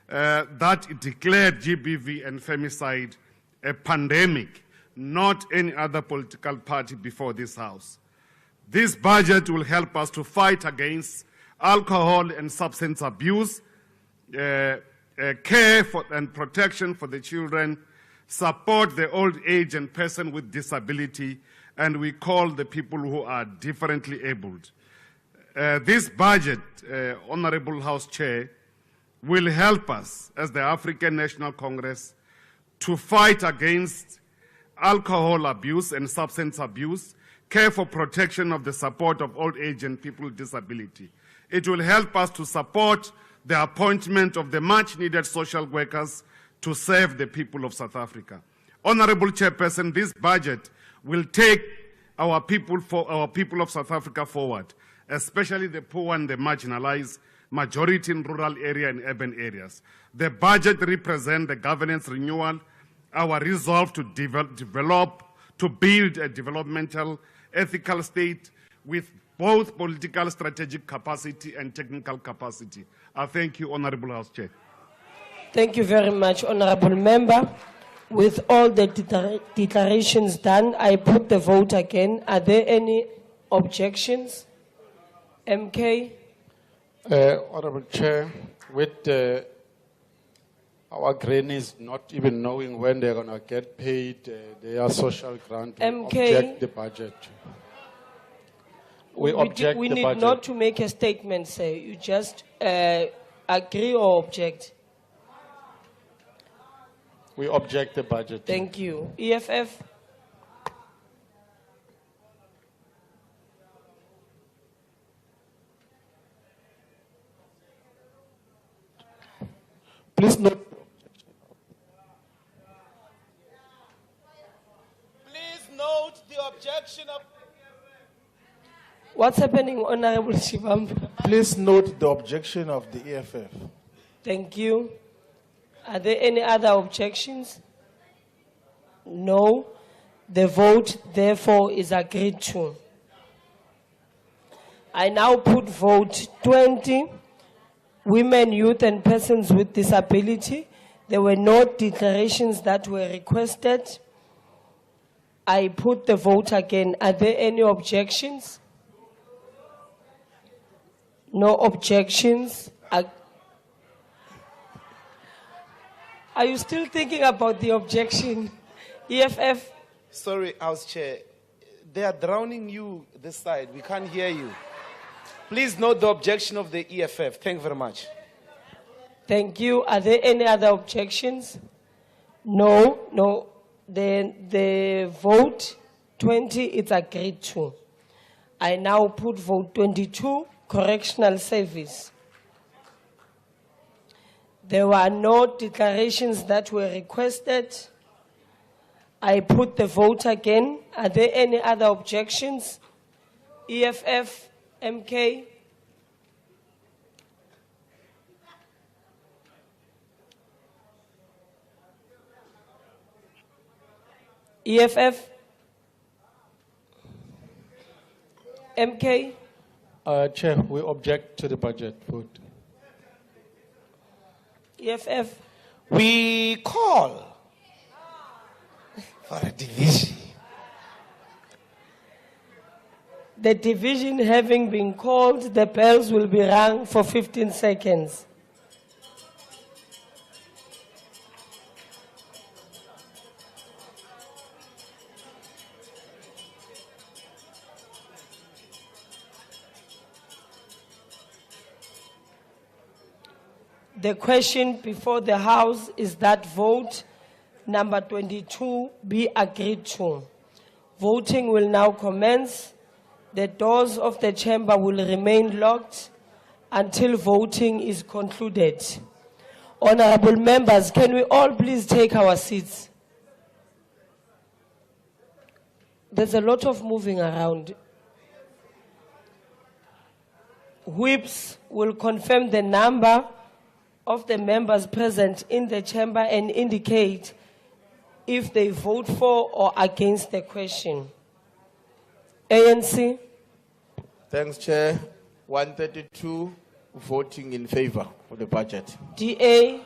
that declared GBV and femicide a pandemic, not any other political party before this House. This budget will help us to fight against alcohol and substance abuse, care for and protection for the children, support the old age and person with disability, and we call the people who are differently abled. This budget, Honorable House Chair, will help us as the African National Congress to fight against alcohol abuse and substance abuse, care for protection of the support of old age and people with disability. It will help us to support the appointment of the much-needed social workers to serve the people of South Africa. Honorable Chairperson, this budget will take our people of South Africa forward, especially the poor and the marginalized, majority in rural area and urban areas. The budget represents the governance renewal, our resolve to to build a developmental, ethical state with both political strategic capacity and technical capacity. I thank you, Honorable House Chair. Thank you very much, Honorable Member. With all the declarations done, I put the vote again. Are there any objections? MK? Honorable Chair, with our grannies not even knowing when they're going to get paid their social grant, we object the budget. We object we the need budget. not to make a statement, sir. You just agree or object. We object the budget. Thank you. EFF? Please note. Please note the objection of. What's happening, Honorable Shivambu? Please note the objection of the EFF. Thank you. Are there any other objections? No. The vote, therefore, is agreed to. I now put vote 20, women, youth, and persons with disability. There were no declarations that were requested. I put the vote again. Are there any objections? No objections. Are you still thinking about the objection? EFF? Sorry, House Chair. They are drowning you this side. We can't hear you. Please note the objection of the EFF. Thank you very much. Thank you. Are there any other objections? No. Then the vote 20 is agreed to. I now put vote 22, correctional service. There were no declarations that were requested. I put the vote again. Are there any other objections? EFF, MK? EFF? MK? Chair, we object to the budget vote. EFF? We call for a division. The division having been called, the bells will be rung for 15 seconds. The question before the House is that vote number 22 be agreed to. Voting will now commence. The doors of the chamber will remain locked until voting is concluded. Honorable members, can we all please take our seats? There's a lot of moving around. Whips will confirm the number of the members present in the chamber and indicate if they vote for or against the question. ANC? Thanks, Chair. 132 voting in favor of the budget. DA?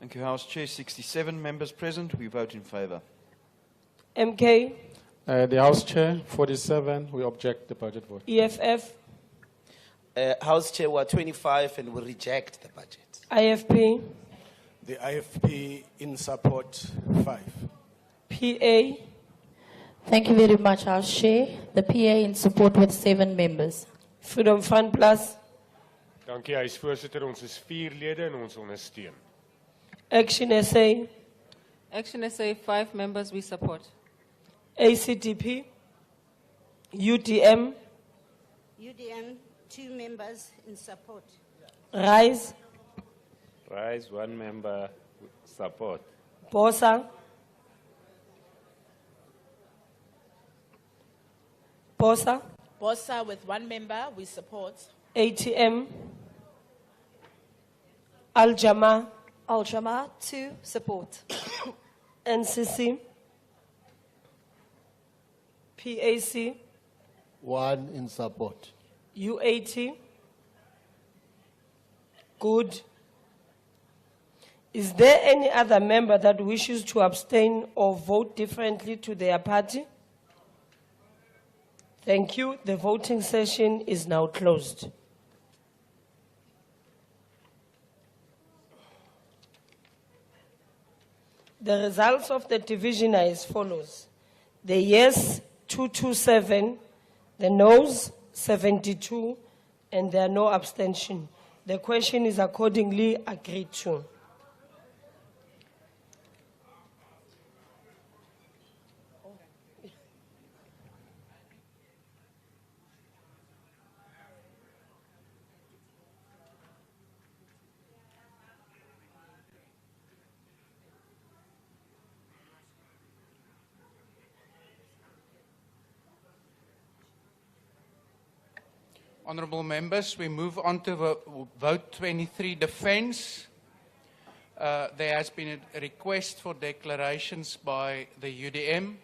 Thank you, House Chair. 67 members present. We vote in favor. MK? The House Chair, 47, we object the budget vote. EFF? House Chair, we're 25 and we reject the budget. IFP? The IFP in support, 5. PA? Thank you very much, House Chair. The PA in support with 7 members. Freedom Fund Plus? Dankie, hy is voorsitter. Ons is 4 lede en ons ondersteun. Action SA? Action SA, 5 members we support. ACDP? UDM? UDM, 2 members in support. RISE? Rise, 1 member support. BOSA? BOSA? BOSA with 1 member we support. ATM? Al-Jama? Al-Jama, 2 support. NCC? PAC? 1 in support. UAT? Good. Is there any other member that wishes to abstain or vote differently to their party? Thank you. The voting session is now closed. The results of the division are as follows. The yes, 227, the noes, 72, and there are no abstention. The question is accordingly agreed to. Honourable members, we move on to vote 23, defence. There has been a request for declarations by the UDM.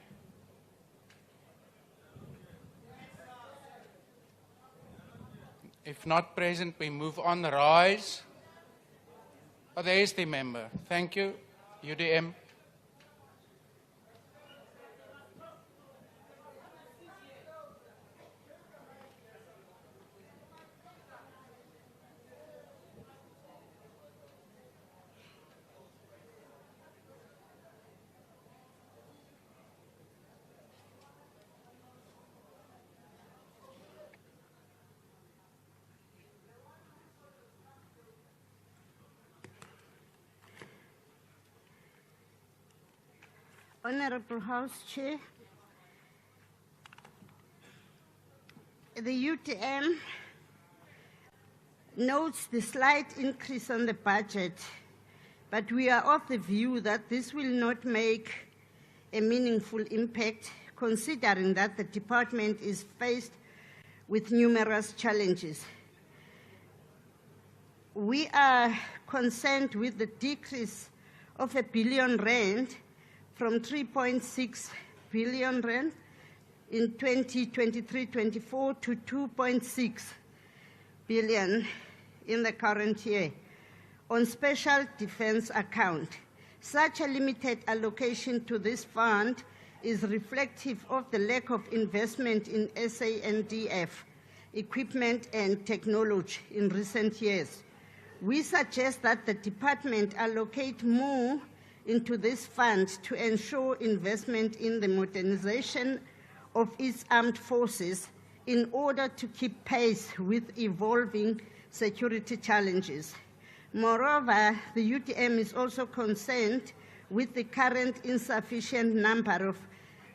If not present, we move on. Rise. Oh, there is the member. Thank you, UDM. Honorable House Chair, the UTM notes the slight increase on the budget, but we are of the view that this will not make a meaningful impact, considering that the department is faced with numerous challenges. We are concerned with the decrease of R1 billion from 3.6 billion rand in 2023-24 to 2.6 billion in the current year on special defense account. Such a limited allocation to this fund is reflective of the lack of investment in SANDF equipment and technology in recent years. We suggest that the department allocate more into this fund to ensure investment in the modernization of its armed forces in order to keep pace with evolving security challenges. Moreover, the UTM is also concerned with the current insufficient number of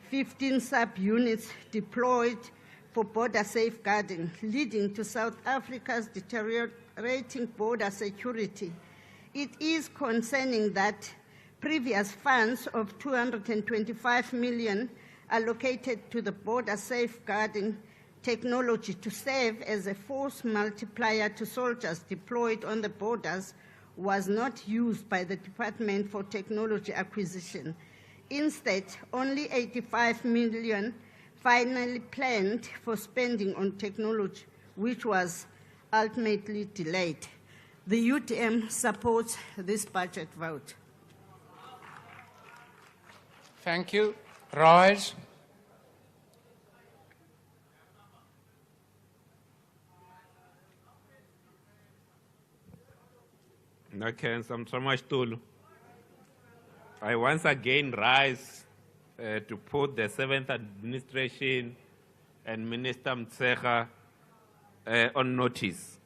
15 sub-units deployed for border safeguarding, leading to South Africa's deteriorating border security. It is concerning that previous funds of 225 million allocated to the border safeguarding technology to serve as a force multiplier to soldiers deployed on the borders was not used by the Department for Technology Acquisition. Instead, only 85 million finally planned for spending on technology, which was ultimately delayed. The UTM supports this budget vote. Thank you. Rise. Okay, I once again rise to put the 7th administration and Minister Mtshega on notice.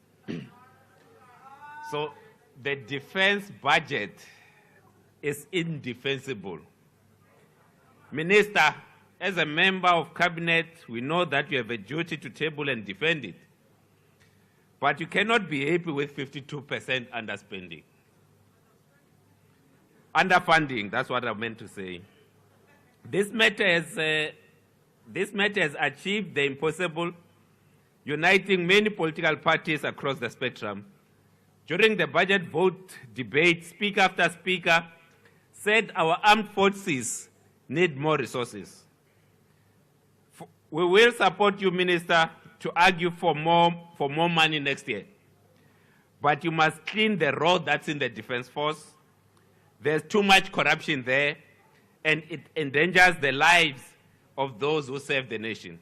So the defense budget is indefensible. Minister, as a member of cabinet, we know that you have a duty to table and defend it. But you cannot be happy with 52% underspending. Underfunding, that's what I meant to say. This matter has achieved the impossible, uniting many political parties across the spectrum. During the budget vote debate, speaker after speaker said our armed forces need more resources. We will support you, Minister, to argue for more money next year. But you must clean the road that's in the defense force. There's too much corruption there, and it endangers the lives of those who serve the nation.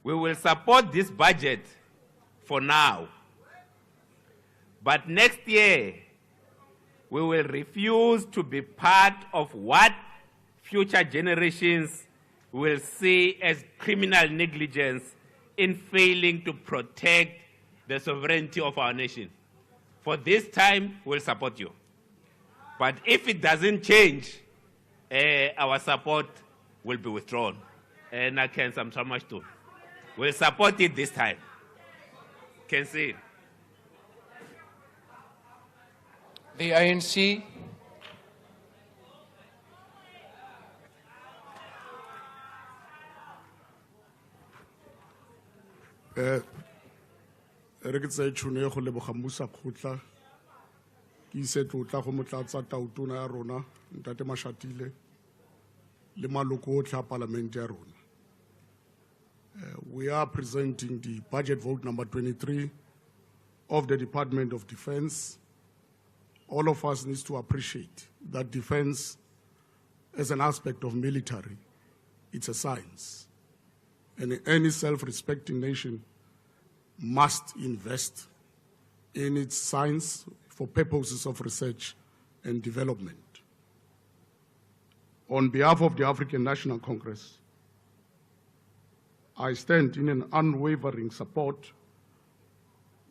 We will support this budget for now. But next year, we will refuse to be part of what future generations will see as criminal negligence in failing to protect the sovereignty of our nation. For this time, we'll support you. But if it doesn't change, our support will be withdrawn. And I can so much too. We'll support it this time. Can see it. The ANC. Re ke tsa tšhono e go leboga mmusa kgotla ke ise tlotla go motlatsa tautona ya rona Ntate Mashatile le maloko otlhe a parliament ya rona. We are presenting the budget vote number 23 of the Department of Defense. All of us need to appreciate that defense as an aspect of military, it's a science. And any self-respecting nation must invest in its science for purposes of research and development. On behalf of the African National Congress, I stand in an unwavering support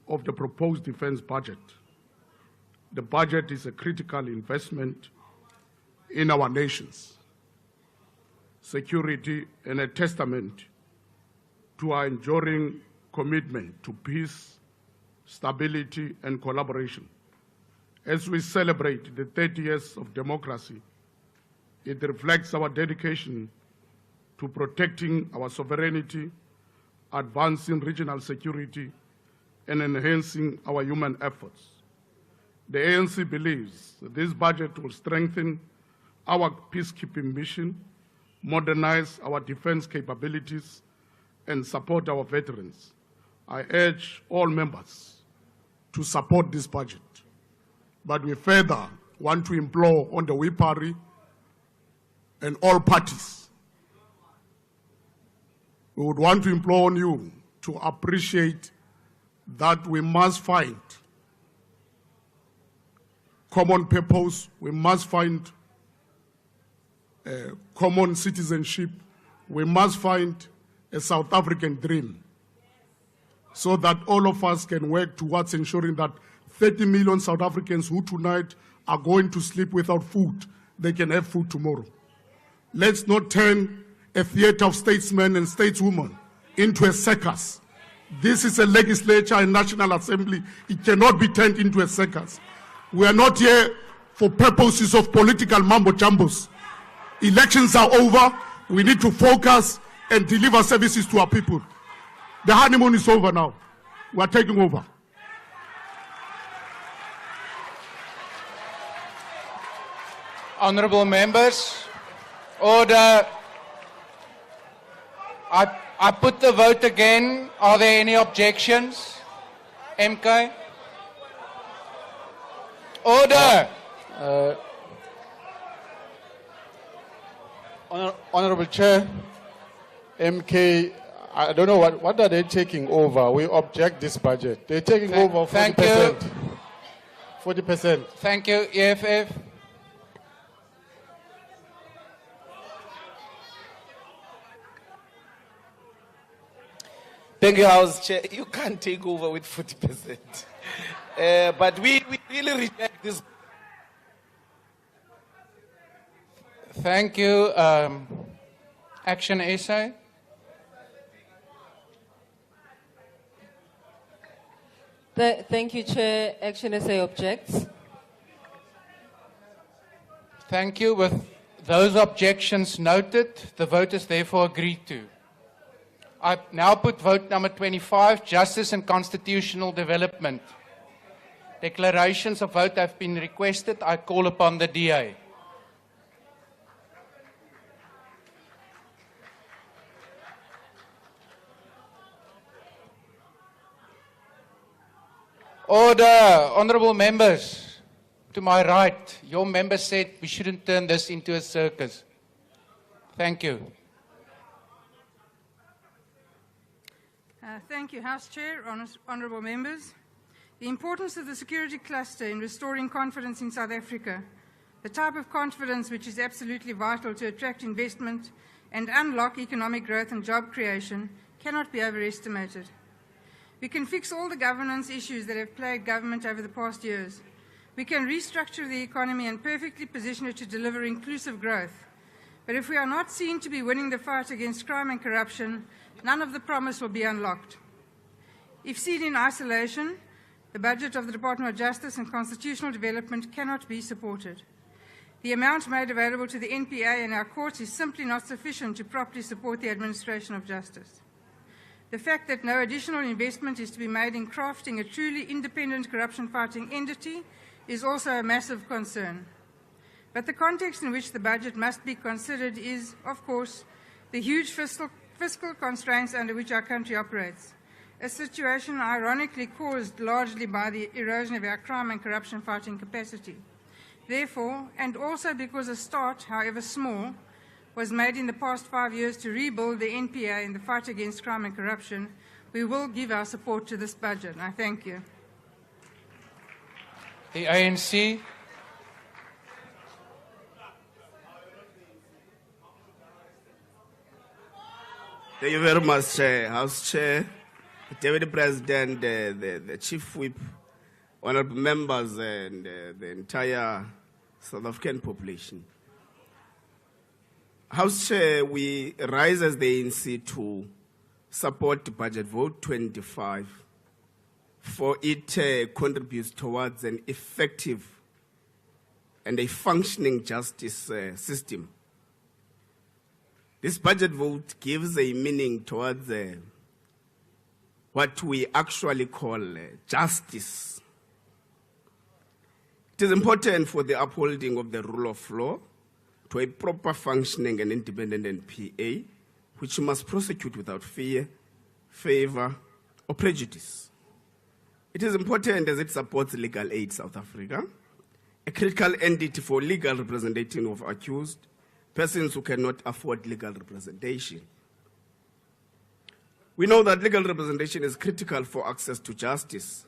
of the proposed defense budget. The budget is a critical investment in our nations security, and a testament to our enduring commitment to peace, stability, and collaboration. As we celebrate the 30 years of democracy, it reflects our dedication to protecting our sovereignty, advancing regional security, and enhancing our human efforts. The ANC believes that this budget will strengthen our peacekeeping mission, modernize our defense capabilities, and support our veterans. I urge all members to support this budget. But we further want to implore on the WIPARI and all parties. We would want to implore on you to appreciate that we must find common purpose, we must find common citizenship, we must find a South African dream so that all of us can work towards ensuring that 30 million South Africans who tonight are going to sleep without food, they can have food tomorrow. Let's not turn a theater of statesmen and stateswomen into a circus. This is a legislature and National Assembly. It cannot be turned into a circus. We are not here for purposes of political mambo-jambos. Elections are over. We need to focus and deliver services to our people. The honeymoon is over now. We are taking over. Honourable members, order. I put the vote again. Are there any objections? MK? Order. Honorable Chair, MK, I don't know what are they taking over? We object this budget. They're taking over 40%. Thank you. 40%. Thank you, EFF. Thank you, House Chair. You can't take over with 40%. But we really reject this. Thank you. Action essay. Thank you, Chair. Action essay objects. Thank you. With those objections noted, the vote is therefore agreed to. I now put vote number 25, Justice and Constitutional Development. Declarations of vote have been requested. I call upon the DA. Order. Honourable members, to my right, your member said we shouldn't turn this into a circus. Thank you. Thank you, House Chair, honourable members. The importance of the security cluster in restoring confidence in South Africa, the type of confidence which is absolutely vital to attract investment and unlock economic growth and job creation, cannot be overestimated. We can fix all the governance issues that have plagued government over the past years. We can restructure the economy and perfectly position it to deliver inclusive growth. But if we are not seen to be winning the fight against crime and corruption, none of the promise will be unlocked. If seen in isolation, the budget of the Department of Justice and Constitutional Development cannot be supported. The amount made available to the NPA and our courts is simply not sufficient to properly support the administration of justice. The fact that no additional investment is to be made in crafting a truly independent corruption-fighting entity is also a massive concern. But the context in which the budget must be considered is, of course, the huge fiscal constraints under which our country operates, a situation ironically caused largely by the erosion of our crime and corruption fighting capacity. Therefore, and also because a start, however small, was made in the past 5 years to rebuild the NPA in the fight against crime and corruption, we will give our support to this budget. I thank you. The ANC. Thank you very much, House Chair, Deputy President, the Chief Whip, honourable members, and the entire South African population. House Chair, we rise as the ANC to support Budget Vote 25, for it contributes towards an effective and a functioning justice system. This budget vote gives a meaning towards what we actually call justice. It is important for the upholding of the rule of law to a proper functioning and independent NPA, which must prosecute without fear, favor, or prejudice. It is important as it supports Legal Aid South Africa, a critical entity for legal representation of accused persons who cannot afford legal representation. We know that legal representation is critical for access to justice.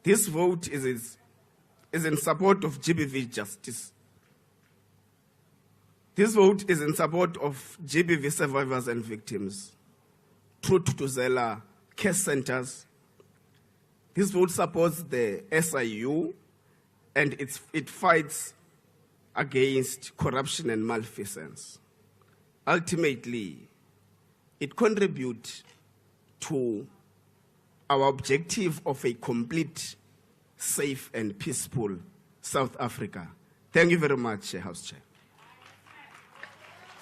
This vote is in support of GBV justice. This vote is in support of GBV survivors and victims, Truth to Zela care centers. This vote supports the SIU and it fights against corruption and malfeasance. Ultimately, it contributes to our objective of a complete, safe, and peaceful South Africa. Thank you very much, House Chair.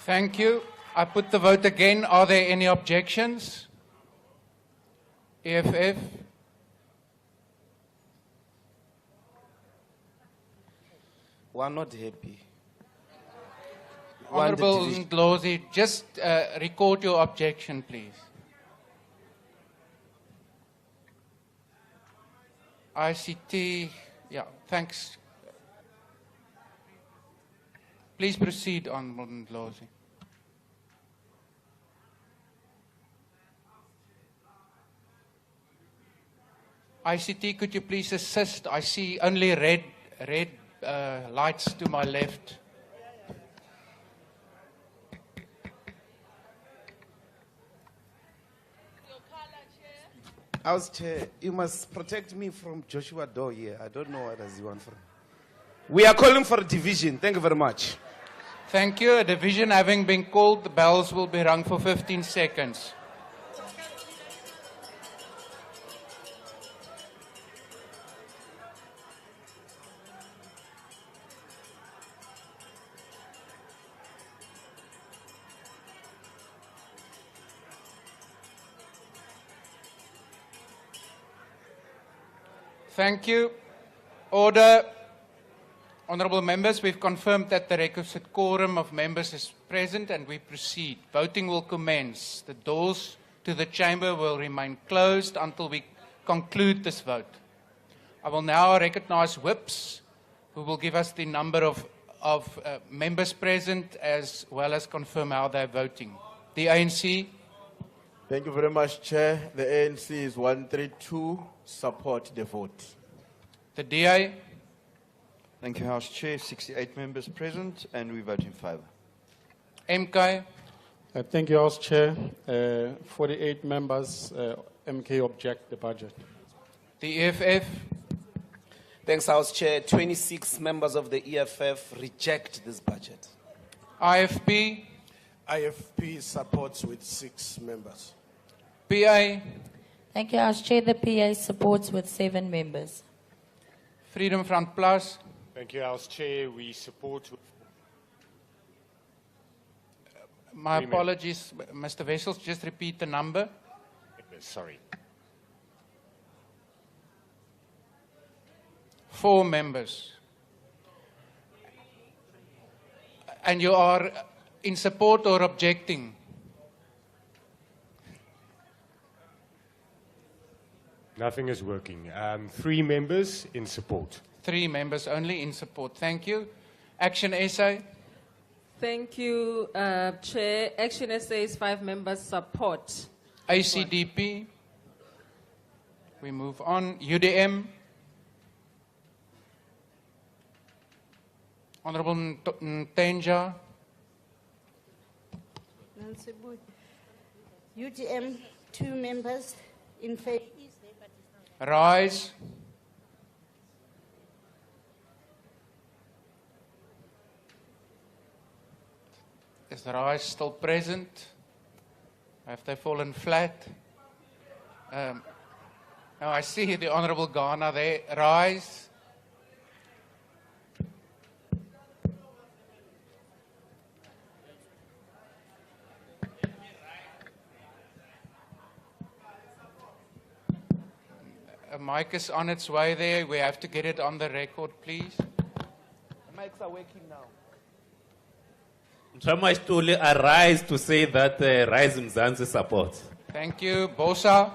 Thank you. I put the vote again. Are there any objections? EFF? We are not happy. Honorable Ndlozi, just record your objection, please. ICT, yeah, thanks. Please proceed, Honorable Ndlozi. ICT, could you please assist? I see only red lights to my left. House Chair, you must protect me from Joshua Doe here. I don't know what does he want from. We are calling for a division. Thank you very much. Thank you. A division having been called, the bells will be rung for 15 seconds. Thank you. Order. Honourable members, we've confirmed that the requisite quorum of members is present and we proceed. Voting will commence. The doors to the chamber will remain closed until we conclude this vote. I will now recognise whips who will give us the number of members present as well as confirm how they're voting. The ANC. Thank you very much, Chair. The ANC is 132. Support the vote. The DA. Thank you, House Chair. 68 members present, and we vote in favour. MK. Thank you, House Chair. 48 members, MK object the budget. The EFF. Thanks, House Chair. 26 members of the EFF reject this budget. IFP. IFP supports with 6 members. PA. Thank you, House Chair. The PA supports with 7 members. Freedom Front Plus. Thank you, House Chair. We support. My apologies, Mr. Wessels, just repeat the number. Sorry. 4 members. And you are in support or objecting? Nothing is working. 3 members in support. 3 members only in support. Thank you. Action SA. Thank you, Chair. Action SA is 5 members support. ACDP. We move on. UDM. Honorable Ntenja. UTM, 2 members in favor. Rise. Is Rise still present? Have they fallen flat? Now I see the Honourable Ghana there. Rise. A mic is on its way there. We have to get it on the record, please. The mics are working now. Mtramashituli arise to say that Rise Mzansi supports. Thank you. Bosa.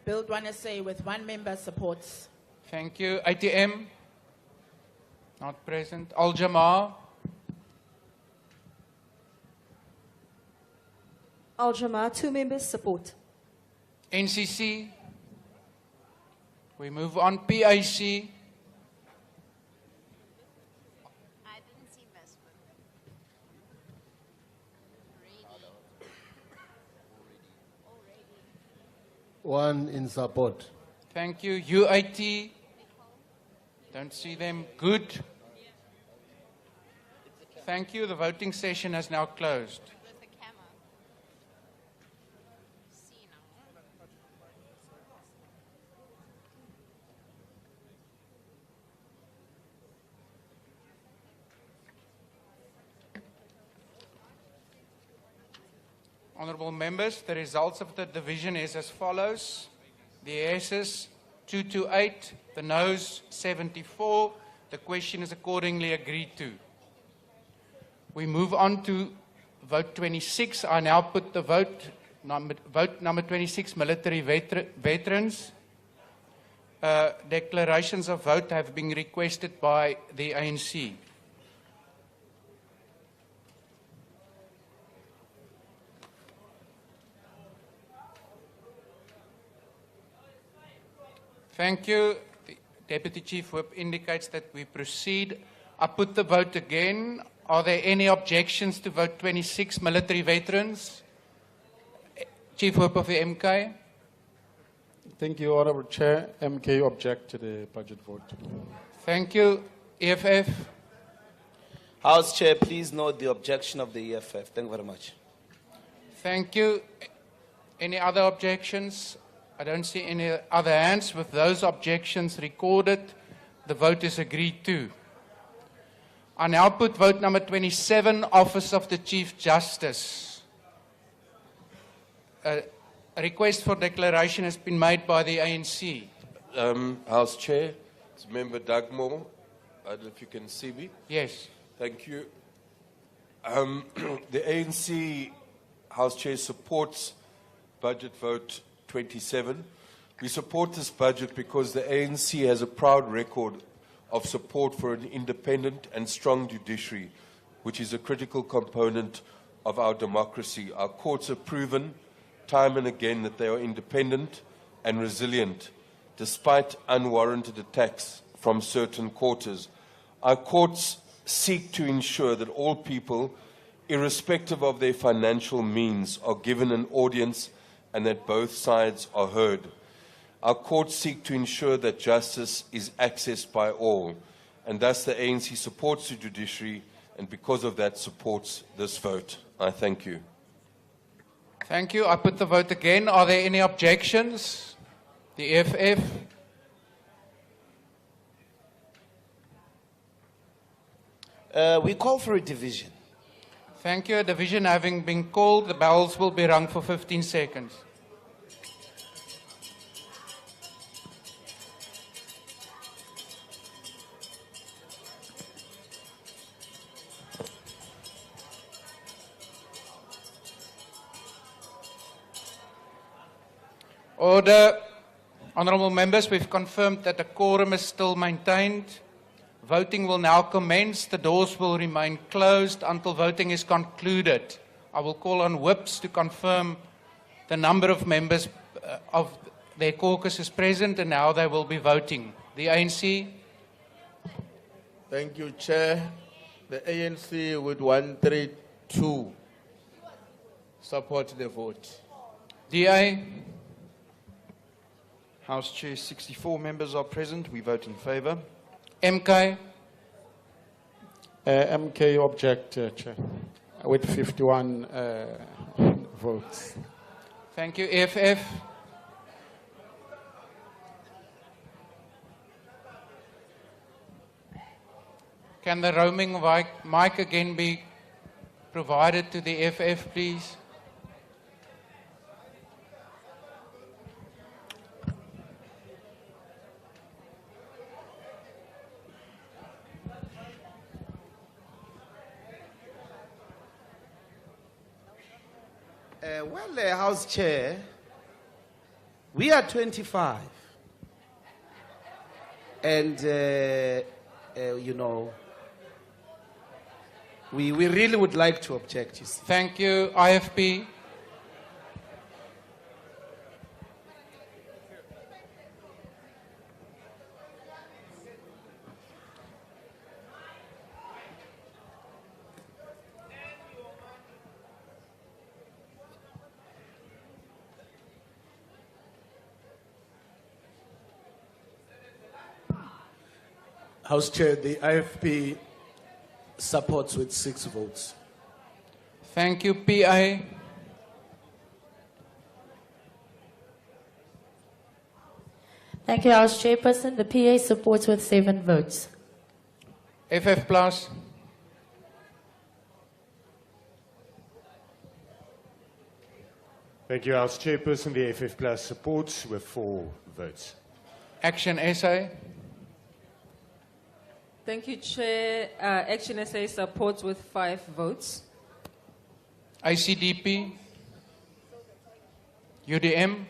Build One SA with 1 member supports. Thank you. ATM. Not present. Al Jamaa. Al Jamaa, 2 members support. NCC. We move on. PIC. One in support. Thank you. UIT. Don't see them. Good. Thank you. The voting session has now closed. Honourable members, the results of the division is as follows. The yeses 228, the noes 74. The question is accordingly agreed to. We move on to vote 26. I now put the vote number 26, military veterans. Declarations of vote have been requested by the ANC. Thank you. The Deputy Chief Whip indicates that we proceed. I put the vote again. Are there any objections to vote 26, military veterans? Chief Whip of the MK. Thank you, Honourable Chair. MK object to the budget vote. Thank you. EFF. House Chair, please note the objection of the EFF. Thank you very much. Thank you. Any other objections? I don't see any other hands. With those objections recorded, the vote is agreed to. I now put vote number 27, Office of the Chief Justice. A request for declaration has been made by the ANC. House Chair, it's Member Dugmore. I don't know if you can see me. Yes. Thank you. The ANC House Chair supports budget vote 27. We support this budget because the ANC has a proud record of support for an independent and strong judiciary, which is a critical component of our democracy. Our courts have proven time and again that they are independent and resilient, despite unwarranted attacks from certain quarters. Our courts seek to ensure that all people, irrespective of their financial means, are given an audience and that both sides are heard. Our courts seek to ensure that justice is accessed by all, and thus the ANC supports the judiciary, and because of that supports this vote. I thank you. Thank you. I put the vote again. Are there any objections? The EFF. We call for a division. Thank you. A division having been called, the bells will be rung for 15 seconds. Order. Honourable members, we've confirmed that the quorum is still maintained. Voting will now commence. The doors will remain closed until voting is concluded. I will call on whips to confirm the number of members of their caucus is present and how they will be voting. The ANC. Thank you, Chair. The ANC with 132 support the vote. DA. House Chair, 64 members are present. We vote in favour. MK. MK object, Chair, with 51 votes. Thank you. EFF. Can the roaming mic again be provided to the EFF, please? Well, House Chair, we are 25. And, you know, we really would like to object, you see. Thank you. IFP. House Chair, the IFP supports with 6 votes. Thank you, PI. Thank you, House Chairperson. The PA supports with 7 votes. FF Plus. Thank you, House Chairperson. The FF Plus supports with 4 votes. Action SA. Thank you, Chair. Action SA supports with 5 votes. ICDP. UDM.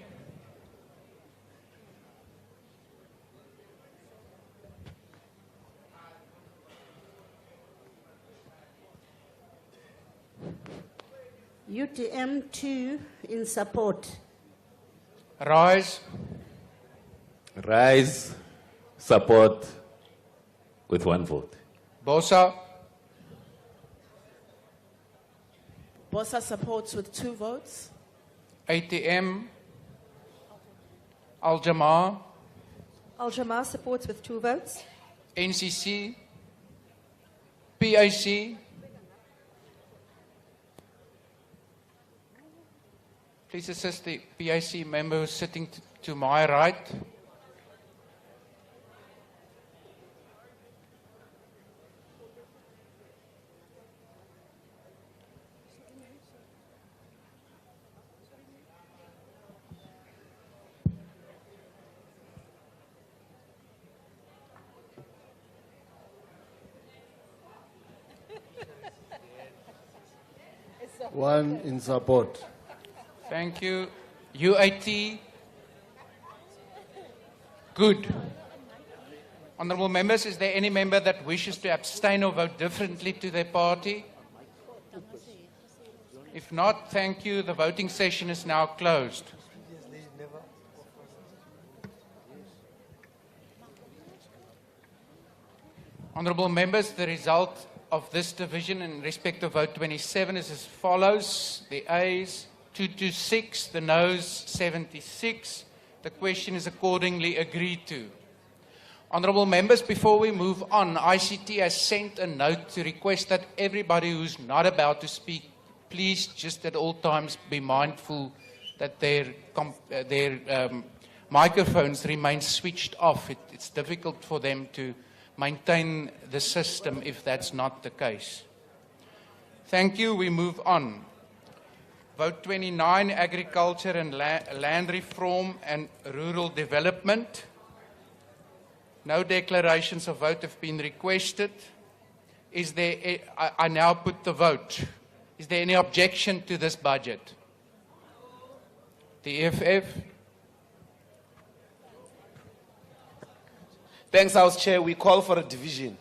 UTM 2 in support. Rise. Rise, support with 1 vote. Bosa. Bosa supports with 2 votes. ATM. Al-Jamaa. Al-Jamaa supports with 2 votes. NCC. PIC. Please assist the PIC member who's sitting to my right. One in support. Thank you. UAT. Good. Honourable members, is there any member that wishes to abstain or vote differently to their party? If not, thank you. The voting session is now closed. Honourable members, the result of this division in respect of vote 27 is as follows. The Ayes 226, the Noes 76. The question is accordingly agreed to. Honourable members, before we move on, ICT has sent a note to request that everybody who's not about to speak, please just at all times be mindful that their microphones remain switched off. It's difficult for them to maintain the system if that's not the case. Thank you. We move on. Vote 29, Agriculture and Land Reform and Rural Development. No declarations of vote have been requested. Is there? I now put the vote. Is there any objection to this budget? The EFF. Thanks, House Chair. We call for a division.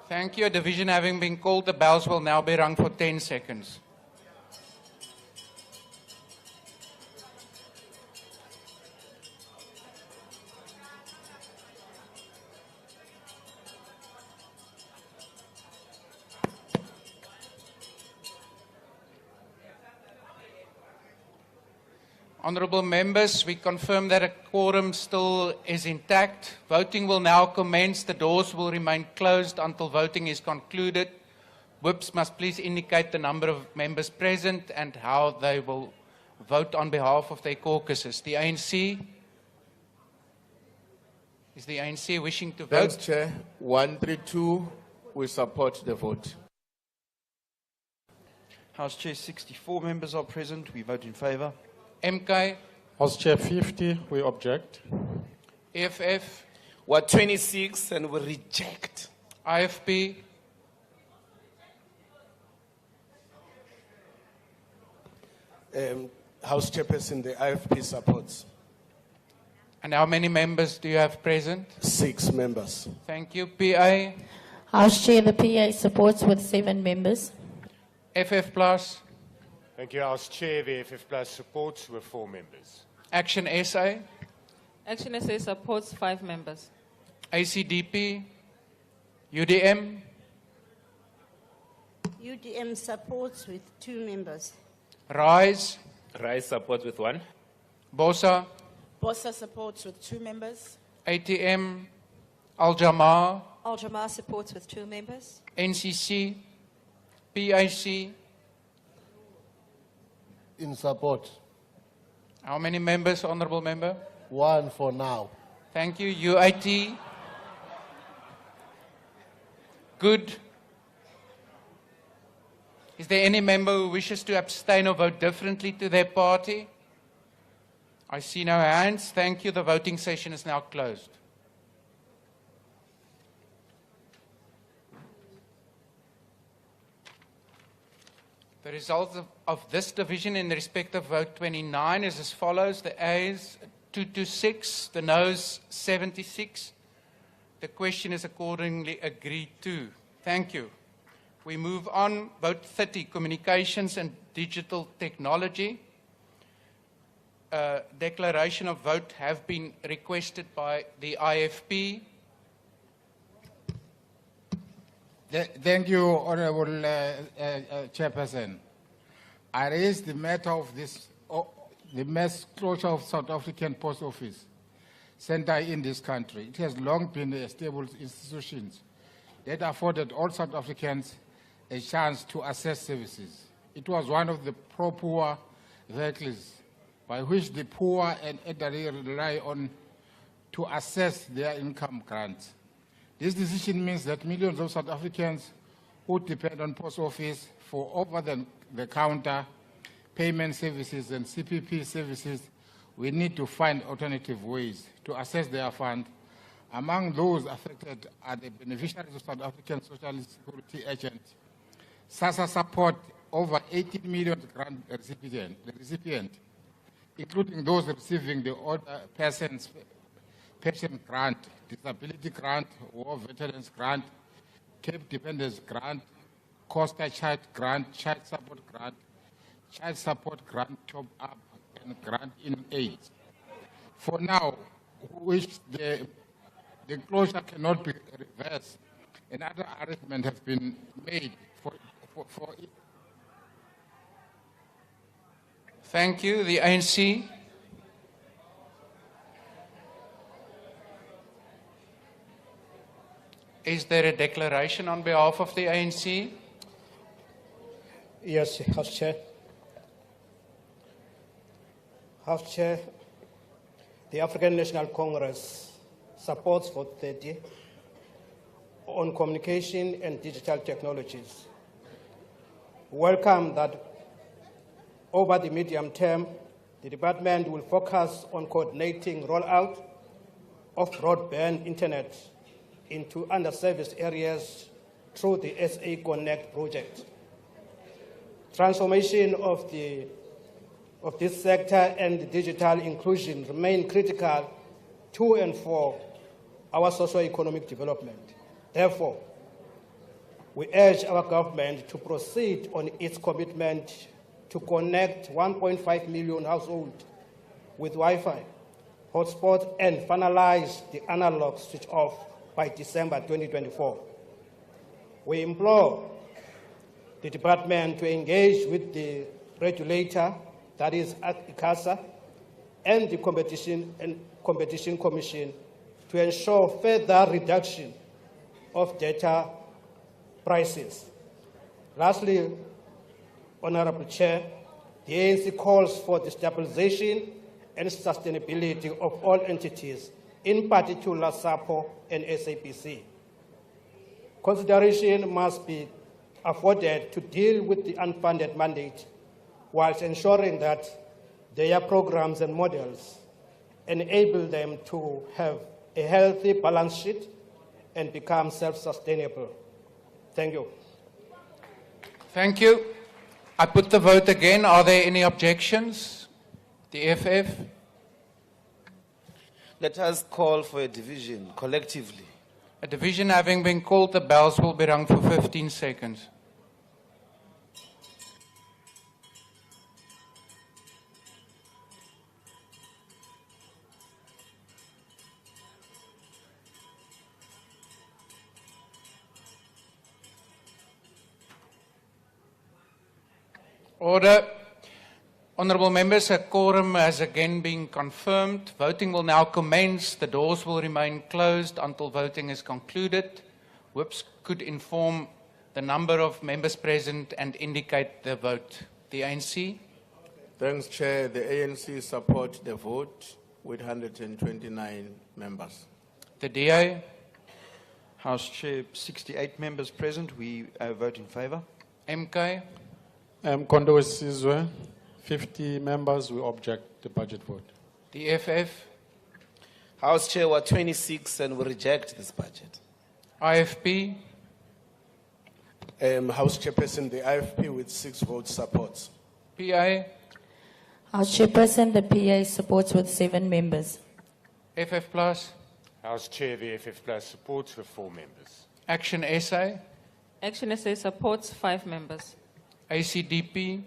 Thank you. A division having been called, the bells will now be rung for 10 seconds. Honourable members, we confirm that a quorum still is intact. Voting will now commence. The doors will remain closed until voting is concluded. Whips must please indicate the number of members present and how they will vote on behalf of their caucuses. The ANC? Is the ANC wishing to vote? Thanks, Chair. 132, we support the vote. House Chair, 64 members are present. We vote in favour. MK? House Chair 50, we object. EFF? We're 26 and we reject. IFP? House Chairperson, the IFP supports. And how many members do you have present? 6 members. Thank you. PA? House Chair, the PA supports with 7 members. FF Plus? Thank you, House Chair. The FF Plus supports with 4 members. Action SA? Action SA supports 5 members. ACDP? UDM? UDM supports with 2 members. RISE? RISE supports with 1. BOSA? BOSA supports with 2 members. ATM? Al-Jamar? Al-Jamar supports with 2 members. NCC? PIC? In support. How many members, Honourable Member? 1 for now. Thank you. UIT? Good. Is there any member who wishes to abstain or vote differently to their party? I see no hands. Thank you. The voting session is now closed. The results of this division in respect of vote 29 is as follows. The ayes 226, the noes 76. The question is accordingly agreed to. Thank you. We move on. Vote 30, Communications and Digital Technology. Declaration of vote have been requested by the IFP. Thank you, Honourable Chairperson. I raised the matter of the mass closure of South African Post Office Centre in this country. It has long been a stable institution that afforded all South Africans a chance to access services. It was one of the pro-poor vehicles by which the poor and elderly rely on to access their income grants. This decision means that millions of South Africans who depend on post office for over-the-counter payment services and CPP services will need to find alternative ways to access their funds. Among those affected are the beneficiaries of South African Social Security Agent. SASSA support over 18 million grant recipient, including those receiving the older person's pension grant, disability grant, war veterans grant, Cape dependence grant, Costa child grant, child support grant, top up, and grant in aid. For now, which the closure cannot be reversed, another arrangement has been made for it. Thank you. The ANC. Is there a declaration on behalf of the ANC? Yes, House Chair. House Chair, the African National Congress supports vote 30 on communication and digital technologies. Welcome that over the medium term, the department will focus on coordinating rollout of broadband internet into underserviced areas through the SA Connect project. Transformation of this sector and digital inclusion remain critical to and for our socio-economic development. Therefore, we urge our government to proceed on its commitment to connect 1.5 million households with Wi-Fi, hotspots, and finalize the analog switch off by December 2024. We implore the department to engage with the regulator, that is ICASA, and the Competition Commission to ensure further reduction of data prices. Lastly, Honorable Chair, the ANC calls for the stabilization and sustainability of all entities, in particular SAPO and SAPC. Consideration must be afforded to deal with the unfunded mandate, whilst ensuring that their programs and models enable them to have a healthy balance sheet and become self-sustainable. Thank you. Thank you. I put the vote again. Are there any objections? The FF? Let us call for a division collectively. A division having been called, the bells will be rung for 15 seconds. Order. Honourable members, a quorum has again been confirmed. Voting will now commence. The doors will remain closed until voting is concluded. Whips could inform the number of members present and indicate the vote. The ANC? Thanks, Chair. The ANC support the vote with 129 members. The DA? House Chair, 68 members present. We vote in favour. MK? Kondo Sizwe, 50 members. We object the budget vote. The FF? House Chair, we're 26 and we reject this budget. IFP? House Chairperson, the IFP with 6 votes supports. PA? House Chairperson, the PA supports with 7 members. FF Plus? House Chair, the FF Plus supports with 4 members. Action SA? Action SA supports 5 members. ACDP?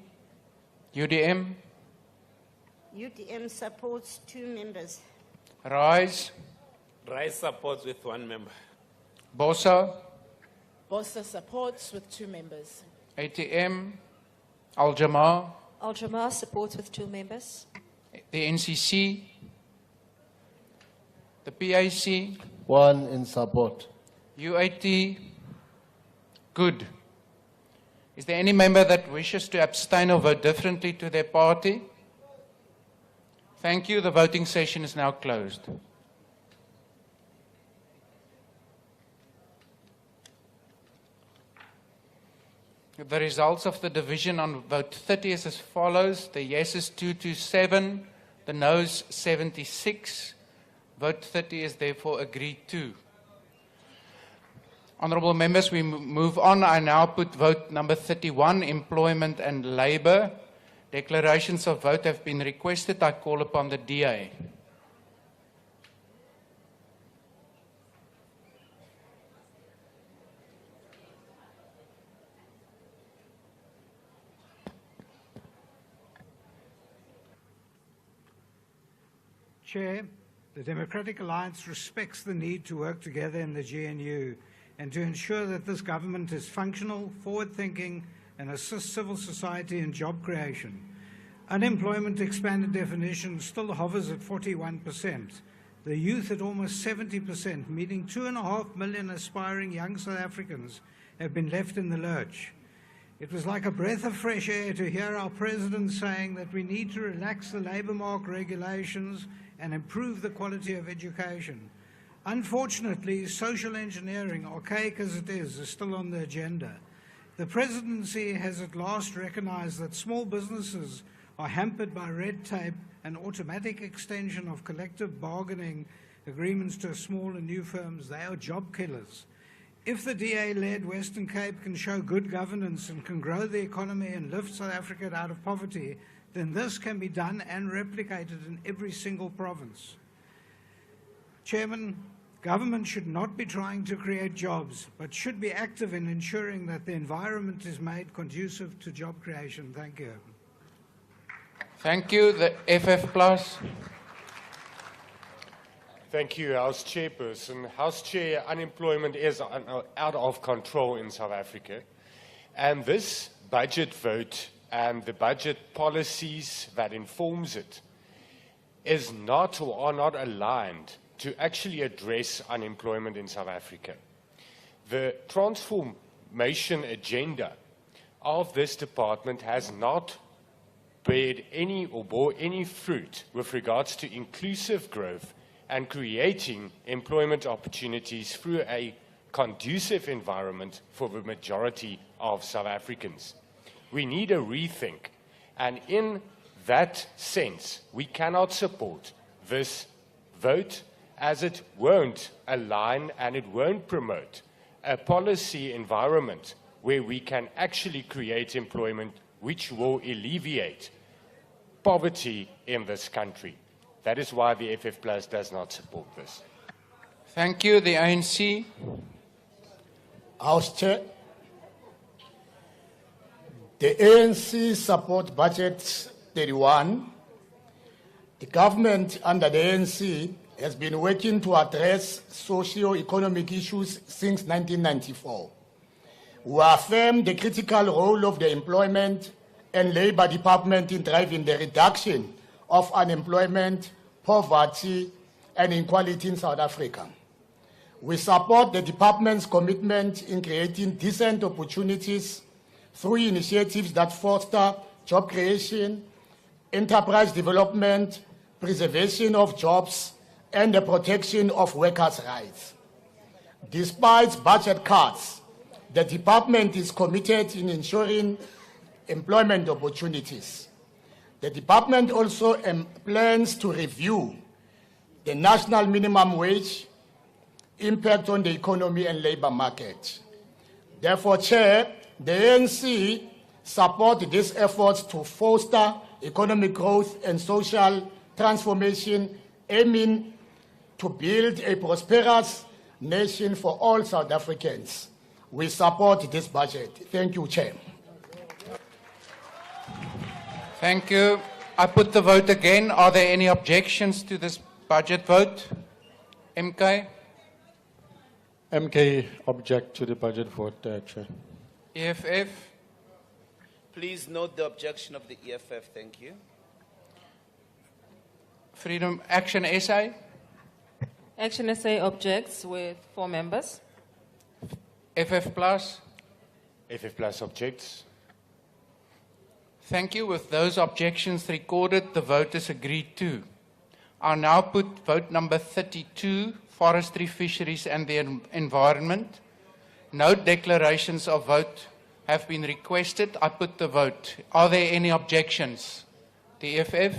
UDM? UDM supports 2 members. RISE? RISE supports with 1 member. BOSA? BOSA supports with 2 members. ATM? Al-Jamaa? Al-Jamaa supports with 2 members. The NCC? The PIC? 1 in support. UAT? Good. Is there any member that wishes to abstain or vote differently to their party? Thank you. The voting session is now closed. The results of the division on vote 30 is as follows. The yeses 227, the noes 76. Vote 30 is therefore agreed to. Honourable members, we move on. I now put vote number 31, Employment and Labour. Declarations of vote have been requested. I call upon the DA. Chair, the Democratic Alliance respects the need to work together in the GNU and to ensure that this government is functional, forward-thinking, and assists civil society in job creation. Unemployment expanded definition still hovers at 41%. The youth at almost 70%, meaning 2.5 million aspiring young South Africans have been left in the lurch. It was like a breath of fresh air to hear our President saying that we need to relax the labour market regulations and improve the quality of education. Unfortunately, social engineering, archaic as it is still on the agenda. The presidency has at last recognized that small businesses are hampered by red tape and automatic extension of collective bargaining agreements to small and new firms. They are job killers. If the DA-led Western Cape can show good governance and can grow the economy and lift South Africa out of poverty, then this can be done and replicated in every single province. Chairman, government should not be trying to create jobs, but should be active in ensuring that the environment is made conducive to job creation. Thank you. Thank you. The FF Plus. Thank you, House Chairperson. House Chair, unemployment is out of control in South Africa. And this budget vote and the budget policies that informs it is not or are not aligned to actually address unemployment in South Africa. The transformation agenda of this department has not bore any fruit with regards to inclusive growth and creating employment opportunities through a conducive environment for the majority of South Africans. We need a rethink, and in that sense, we cannot support this vote as it won't align and it won't promote a policy environment where we can actually create employment which will alleviate poverty in this country. That is why the FF Plus does not support this. Thank you. The ANC. House Chair, the ANC support budget 31. The government under the ANC has been working to address socio-economic issues since 1994. We affirm the critical role of the Employment and Labour Department in driving the reduction of unemployment, poverty, and inequality in South Africa. We support the department's commitment in creating decent opportunities through initiatives that foster job creation, enterprise development, preservation of jobs, and the protection of workers' rights. Despite budget cuts, the department is committed in ensuring employment opportunities. The department also plans to review the national minimum wage, impact on the economy and labor market. Therefore, Chair, the ANC support these efforts to foster economic growth and social transformation, aiming to build a prosperous nation for all South Africans. We support this budget. Thank you, Chair. Thank you. I put the vote again. Are there any objections to this budget vote? MK? MK object to the budget vote, Chair. EFF? Please note the objection of the EFF. Thank you. Freedom Action SA? Action SA objects with 4 members. FF Plus? FF Plus objects. Thank you. With those objections recorded, the vote is agreed to. I now put vote number 32, Forestry, Fisheries and the Environment. No declarations of vote have been requested. I put the vote. Are there any objections? The EFF?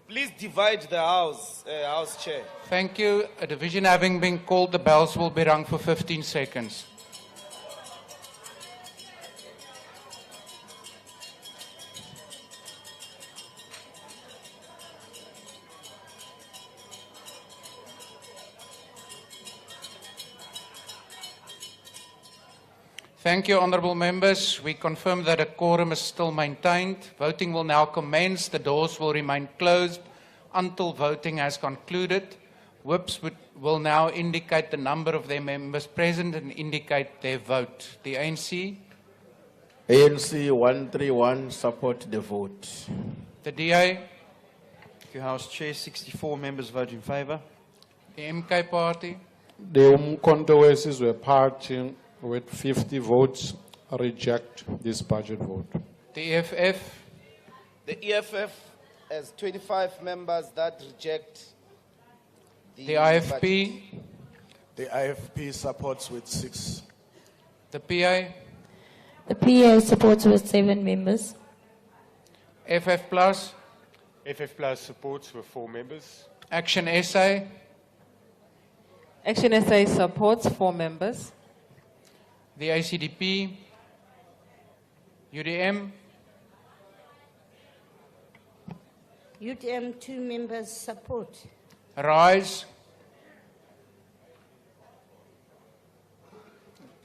Please divide the House, House Chair. Thank you. A division having been called, the bells will be rung for 15 seconds. Thank you, honourable members. We confirm that a quorum is still maintained. Voting will now commence. The doors will remain closed until voting has concluded. Whips will now indicate the number of their members present and indicate their vote. The ANC? ANC 131, support the vote. The DA? Thank you, House Chair. 64 members vote in favour. The MK Party? The Umkhonto wesizwe party with 50 votes reject this budget vote. The EFF? The EFF has 25 members that reject the IFP? budget. The IFP supports with 6. The PA? The PA supports with 7 members. FF Plus? FF Plus supports with 4 members. Action SA? Action SA supports 4 members. The ACDP? UDM? UDM 2 members support. RISE?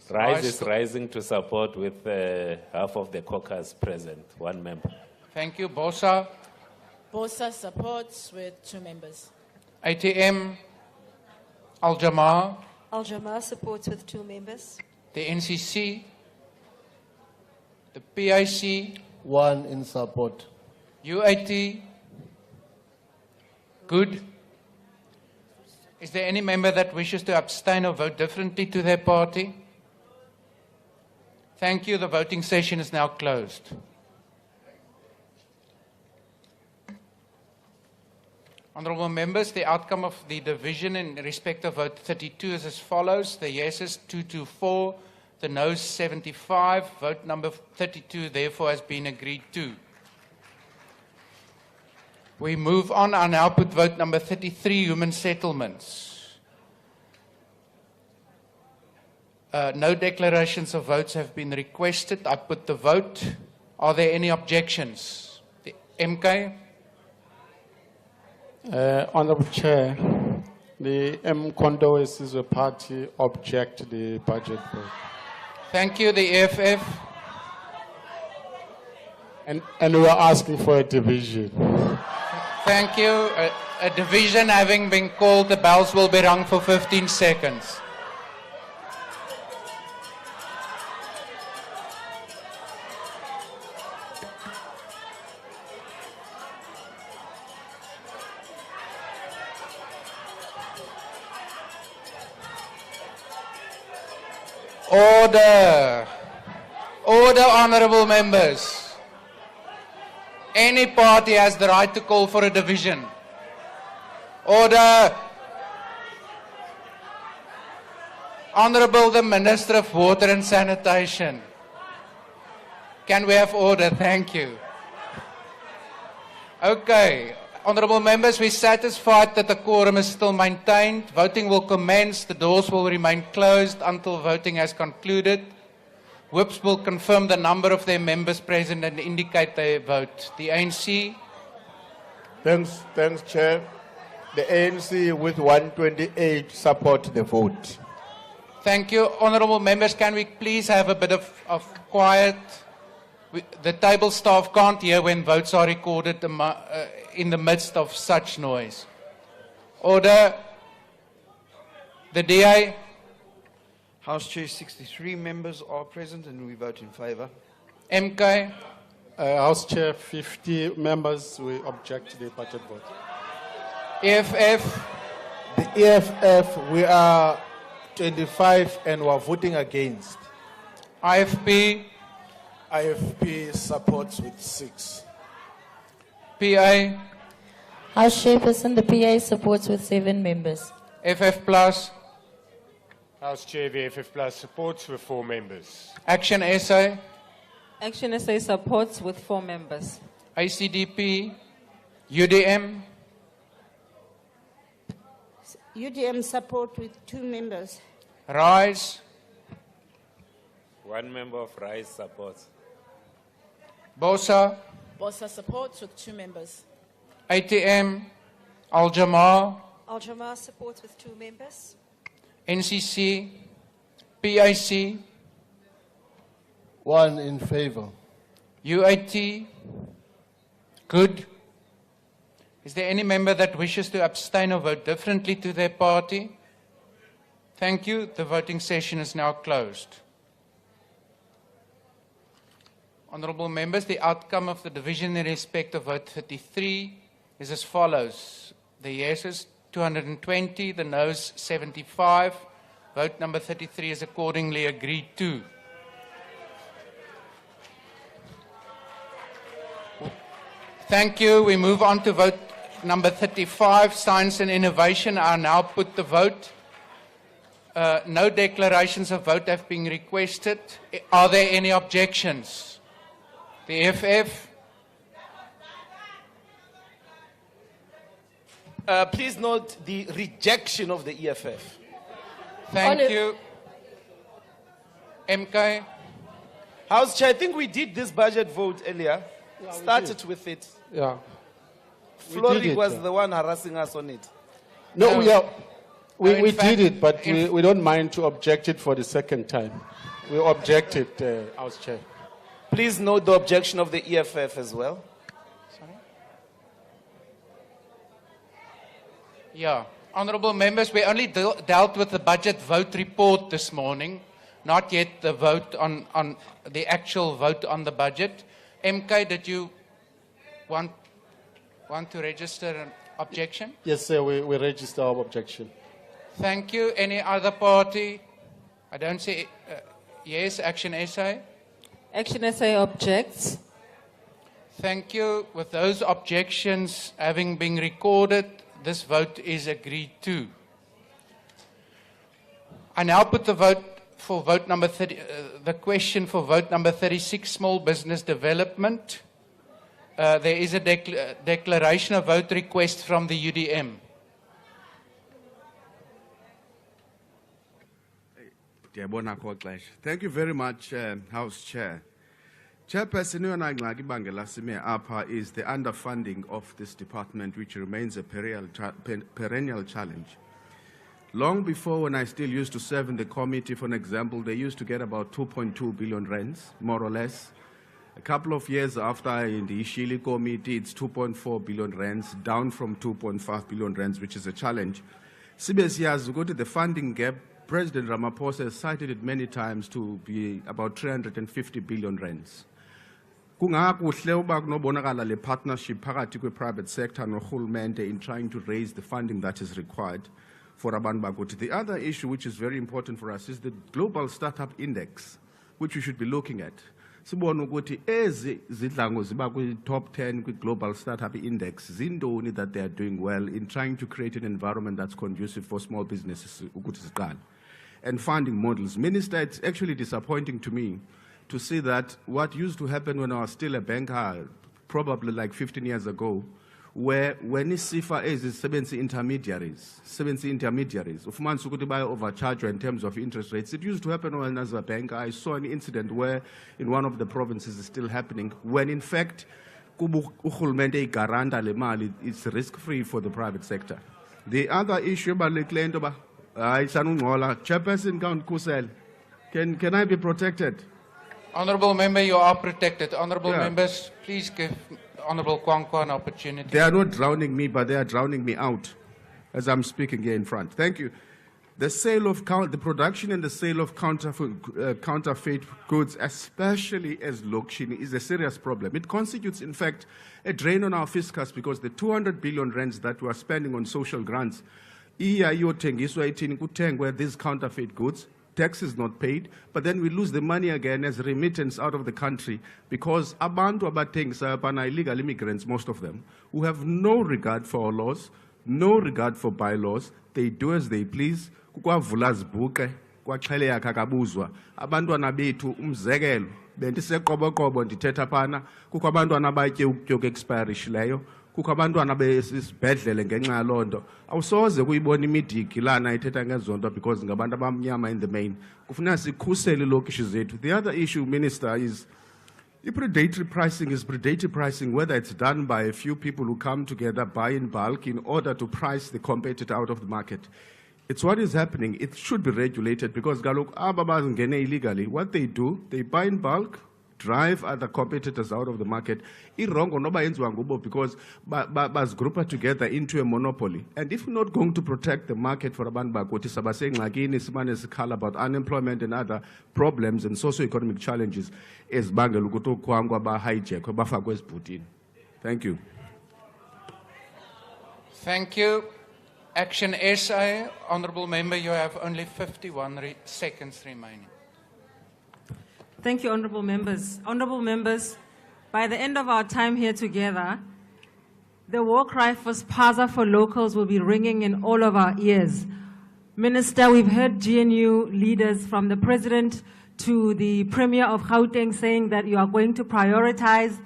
RISE is rising to support with half of the caucus present, 1 member. Thank you. BOSA? BOSA supports with 2 members. ATM? Al-Jamaa? Al-Jamaa supports with 2 members. The NCC? The PIC? 1 in support. UAT? Good. Is there any member that wishes to abstain or vote differently to their party? Thank you. The voting session is now closed. Honourable members, the outcome of the division in respect of vote 32 is as follows. The yeses 224, the noes 75. Vote number 32 therefore has been agreed to. We move on. I now put vote number 33, human settlements. No declarations of votes have been requested. I put the vote. Are there any objections? The MK? Honourable Chair, the Mkondo is a party object the budget vote. Thank you. The EFF? And we are asking for a division. Thank you. A division having been called, the bells will be rung for 15 seconds. Order. Order, honourable members. Any party has the right to call for a division. Order. Honourable the Minister of Water and Sanitation. Can we have order? Thank you. Okay. Honourable members, we're satisfied that the quorum is still maintained. Voting will commence. The doors will remain closed until voting has concluded. Whips will confirm the number of their members present and indicate their vote. The ANC? Thanks, Chair. The ANC with 128 support the vote. Thank you. Honourable members, can we please have a bit of quiet? The table staff can't hear when votes are recorded in the midst of such noise. Order. The DA? House Chair, 63 members are present and we vote in favour. MK? House Chair, 50 members, we object to the budget vote. EFF? The EFF, we are 25 and we are voting against. IFP? IFP supports with 6. PA? House Chairperson, the PA supports with 7 members. FF Plus? House Chair, the FF Plus supports with 4 members. Action SA? Action SA supports with 4 members. ICDP? UDM? UDM support with 2 members. RISE? 1 member of RISE supports. BOSA? BOSA supports with 2 members. ATM? Al-Jamaa? Al-Jamaa supports with 2 members. NCC? PIC? 1 in favor. UAT? Good. Is there any member that wishes to abstain or vote differently to their party? Thank you. The voting session is now closed. Honourable members, the outcome of the division in respect of vote 33 is as follows. The yeses 220, the noes 75. Vote number 33 is accordingly agreed to. Thank you. We move on to vote number 35, Science and Innovation. I now put the vote. No declarations of vote have been requested. Are there any objections? The FF? Please note the rejection of the EFF. Thank you. MK? House Chair, I think we did this budget vote earlier. Yeah, Started with it. Yeah. Flory was the one harassing us on it. No, we in fact, did it, but we don't mind to object it for the second time. We objected, House Chair. Please note the objection of the EFF as well. Sorry? Yeah. Honourable members, we only dealt with the budget vote report this morning, not yet the vote on the actual vote on the budget. MK, did you want to register? Objection? Yes, sir, we register our objection. Thank you. Any other party? I don't see. Yes, Action SA? Action SA objects. Thank you. With those objections having been recorded, this vote is agreed to. I now put the vote for vote number 30, the question for vote number 36, small business development. There is a declaration of vote request from the UDM. Thank you very much, House Chair. Chairperson, is the underfunding of this department, which remains a perennial challenge. Long before, when I still used to serve in the committee, for an example, they used to get about 2.2 billion rands, more or less. A couple of years after, in the Ishili committee, it's 2.4 billion rands, down from 2.5 billion rands, which is a challenge. CBS go to the funding gap. President Ramaphosa has cited it many times to be about 350 billion rands. Kungakuhle uba kunobonakala le partnership phakathi kwe-private sector norhulumente in trying to raise the funding that is required for abantu bakuthi. The other issue which is very important for us is the Global Startup Index, which we should be looking at. Sibona ukuthi ezi zidlango ziba kwi-top 10 kwi-Global Startup Index zindoni that they are doing well in trying to create an environment that's conducive for small businesses ukuthi ziqale. And funding models. Minister, it's actually disappointing to me to see that what used to happen when I was still a banker, probably like 15 years ago, where when isifa is 70 intermediaries, ufumanisa ukuthi baya overcharge in terms of interest rates. It used to happen when I was a banker. I saw an incident where in one of the provinces is still happening, when in fact urhulumente igaranta le mali, it's risk-free for the private sector. The other issue about Chairperson, can I be protected? Honourable Member, you are protected. Honourable Members, please give Honourable Kwankwa an opportunity. They are not drowning me, but they are drowning me out as I'm speaking here in front. Thank you. The sale of the production and the sale of counterfeit goods, especially as lokshini, is a serious problem. It constitutes, in fact, a drain on our fiscus because the 200 billion rands that we are spending on social grants, where these counterfeit goods, tax is not paid, but then we lose the money again as remittance out of the country because abantu abathengisa pana illegal immigrants, most of them, who have no regard for our laws, no regard for bylaws, they do as they please. Kukwavula zibuke, kwaxheleka kakabuzwa. Abantwana bethu umzekelo, bentiseqoboqobo ndithetha phana, kukho abantwana abatye ukutya oku-expirishileyo, kukho abantwana besibhedlele ngenxa yaloo nto. Awusoze kuyibona imidiki lana ithetha ngezo nto because ngabantu abamnyama in the main. Kufuneka sikhusele ilokishi zethu. The other issue, Minister, is predatory pricing is predatory pricing, whether it's done by a few people who come together, buy in bulk in order to price the competitor out of the market. It's what is happening. It should be regulated because illegally, what they do, they buy in bulk, drive other competitors out of the market. Because bazgroup together into a monopoly. And if we're not going to protect the market for abantu bakuthi sabaseng lagini about unemployment and other problems and socio-economic challenges, ezibangela ukuthi okwangwa ba hijack bafakwe ezibhutini. Thank you. Thank you. Action SA, Honourable Member, you have only 51 seconds remaining. Thank you, Honourable Members. Honourable Members, by the end of our time here together, the war cry for spaza for locals will be ringing in all of our ears. Minister, we've heard GNU leaders from the President to the Premier of Gauteng saying that you are going to prioritize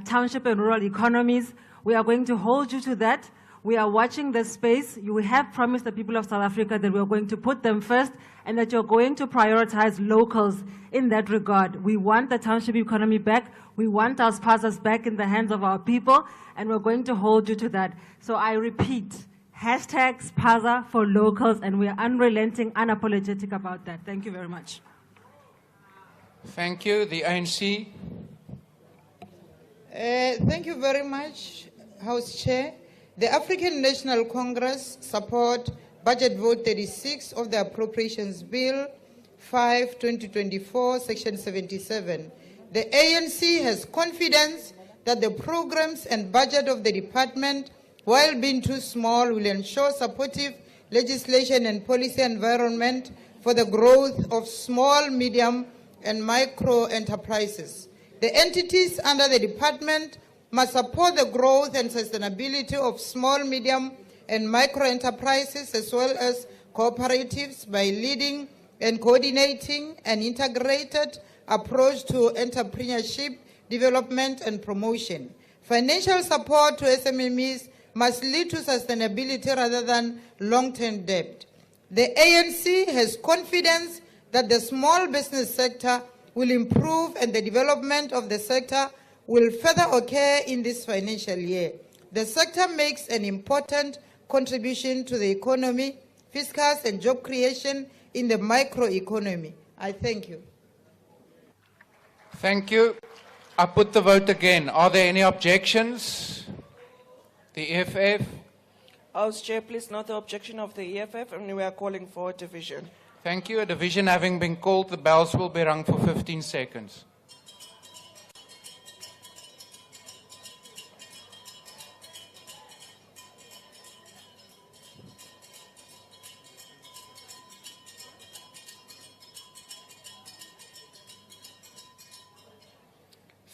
township and rural economies. We are going to hold you to that. We are watching this space. You have promised the people of South Africa that we are going to put them first and that you're going to prioritize locals in that regard. We want the township economy back. We want our spazas back in the hands of our people, and we're going to hold you to that. So I repeat, hashtag spaza for locals, and we are unrelenting, unapologetic about that. Thank you very much. Thank you. The ANC. Thank you very much, House Chair. The African National Congress support Budget Vote 36 of the Appropriations Bill 5/2024, Section 77. The ANC has confidence that the programs and budget of the department while being too small, will ensure supportive legislation and policy environment for the growth of small, medium, and micro enterprises. The entities under the department must support the growth and sustainability of small, medium, and micro enterprises as well as cooperatives by leading and coordinating an integrated approach to entrepreneurship, development, and promotion. Financial support to SMMEs must lead to sustainability rather than long-term debt. The ANC has confidence that the small business sector will improve and the development of the sector will further occur in this financial year. The sector makes an important contribution to the economy, fiscal and job creation in the microeconomy. I thank you. Thank you. I put the vote again. Are there any objections? The EFF? House Chair, please note the objection of the EFF, and we are calling for a division. Thank you. A division having been called, the bells will be rung for 15 seconds.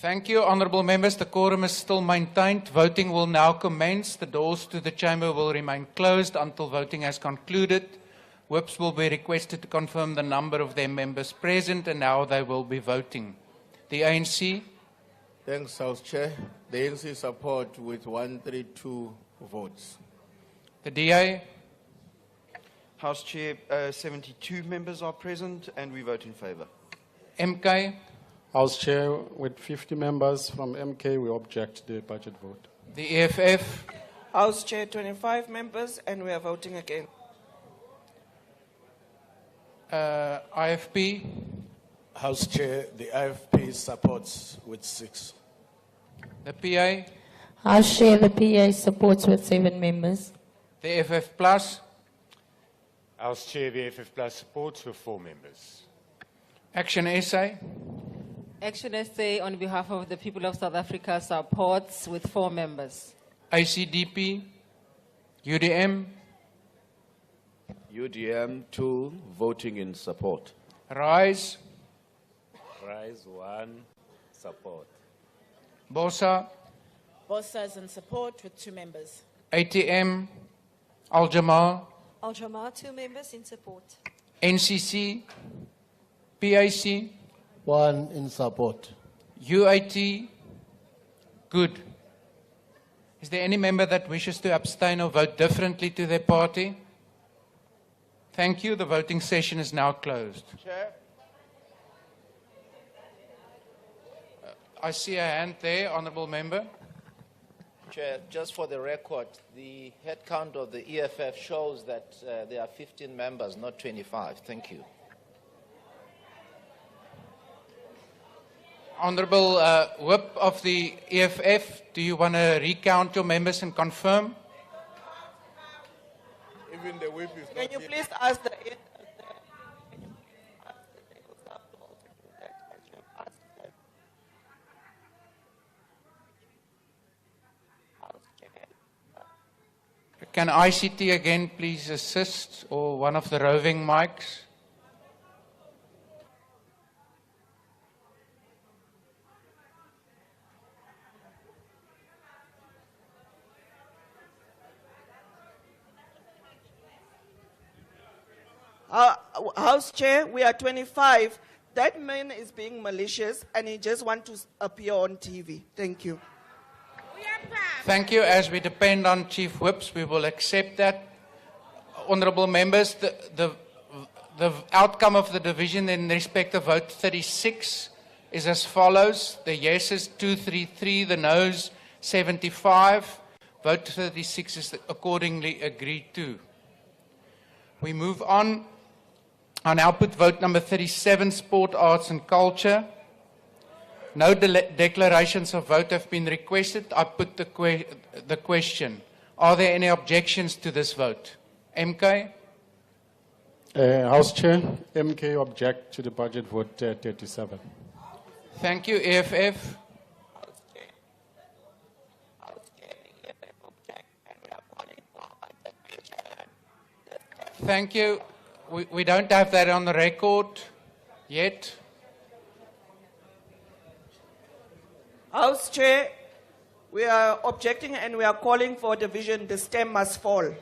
Thank you, honourable members. The quorum is still maintained. Voting will now commence. The doors to the chamber will remain closed until voting has concluded. Whips will be requested to confirm the number of their members present and how they will be voting. The ANC? Thanks, House Chair. The ANC support with 132 votes. The DA? House Chair, 72 members are present and we vote in favour. MK? House Chair, with 50 members from MK, we object the budget vote. The EFF? House Chair, 25 members, and we are voting again. IFP? House Chair, the IFP supports with 6. The PA? House Chair, the PA supports with 7 members. The FF Plus? House Chair, the FF Plus supports with 4 members. Action SA? Action SA on behalf of the people of South Africa supports with 4 members. ACDP? UDM? UDM 2, voting in support. RISE? RISE 1, support. BOSA? BOSA is in support with 2 members. ATM? Al-Jamaa? Al-Jamaa, 2 members in support. NCC? PAC? 1 in support. UAT? Good. Is there any member that wishes to abstain or vote differently to their party? Thank you. The voting session is now closed. Chair? I see a hand there, honourable member. Chair, just for the record, the head count of the EFF shows that there are 15 members, not 25. Thank you. Honourable Whip of the EFF, do you want to recount your members and confirm? Even the whip is Can not you here. please ask the Can ICT again please assist, or one of the roving mics? House Chair, we are 25. That man is being malicious and he just wants to appear on TV. Thank you. Thank you. As we depend on Chief Whips, we will accept that. Honourable members, the outcome of the division in respect of vote 36 is as follows. The yeses 233, the noes 75. Vote 36 is accordingly agreed to. We move on. I now put vote number 37, Sport, Arts and Culture. No declarations of vote have been requested. I put the question. Are there any objections to this vote? MK? House Chair, MK object to the budget vote 37. Thank you. EFF? Thank you. We don't have that on the record yet. House Chair, we are objecting and we are calling for division. The stem must fall.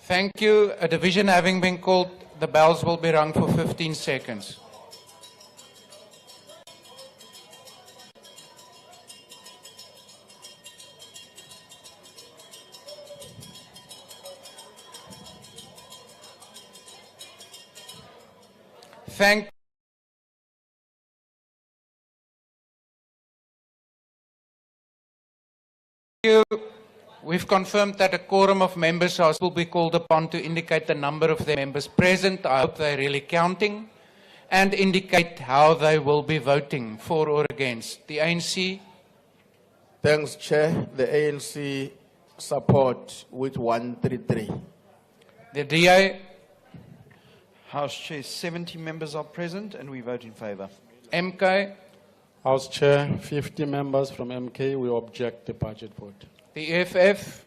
Thank you. A division having been called, the bells will be rung for 15 seconds. Thank you. We've confirmed that a quorum of members will be called upon to indicate the number of their members present. I hope they're really counting and indicate how they will be voting for or against. The ANC? Thanks, Chair. The ANC support with 133. The DA? House Chair, 70 members are present and we vote in favour. MK? House Chair, 50 members from MK, we object the budget vote. The EFF?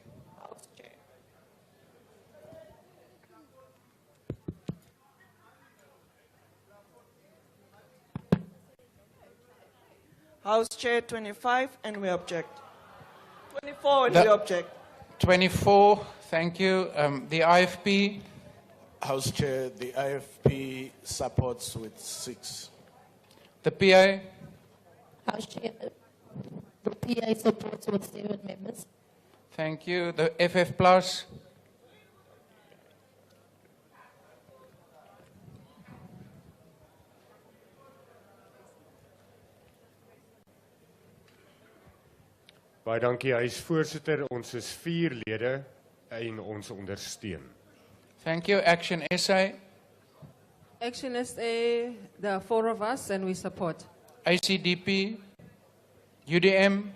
House Chair, 25, and we object. 24, and we object. 24, thank you. The IFP? House Chair, the IFP supports with 6. The PA? House Chair, the PA supports with 7 members. Thank you. The FF Plus? Baie dankie, hy is voorsitter. Ons is 4 lede en ons ondersteun. Thank you. Action SA? Action SA, there are 4 of us and we support. ACDP? UDM?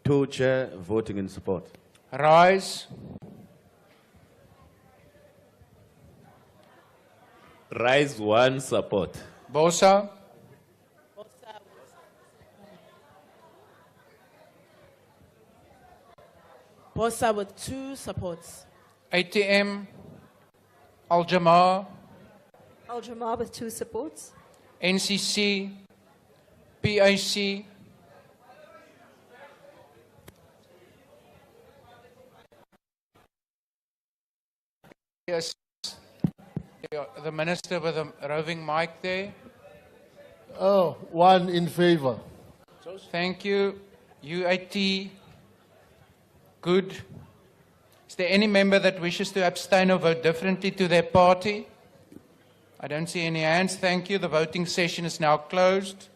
Two, Chair, voting in support. RISE? Rise 1 support. BOSA? BOSA with 2 supports. ATM? Al-Jamar? Al-Jamar with 2 supports. NCC? PAC? Yes. The minister with a roving mic there. Oh, 1 in favor. Thank you. UAT? Good. Is there any member that wishes to abstain or vote differently to their party? I don't see any hands. Thank you. The voting session is now closed.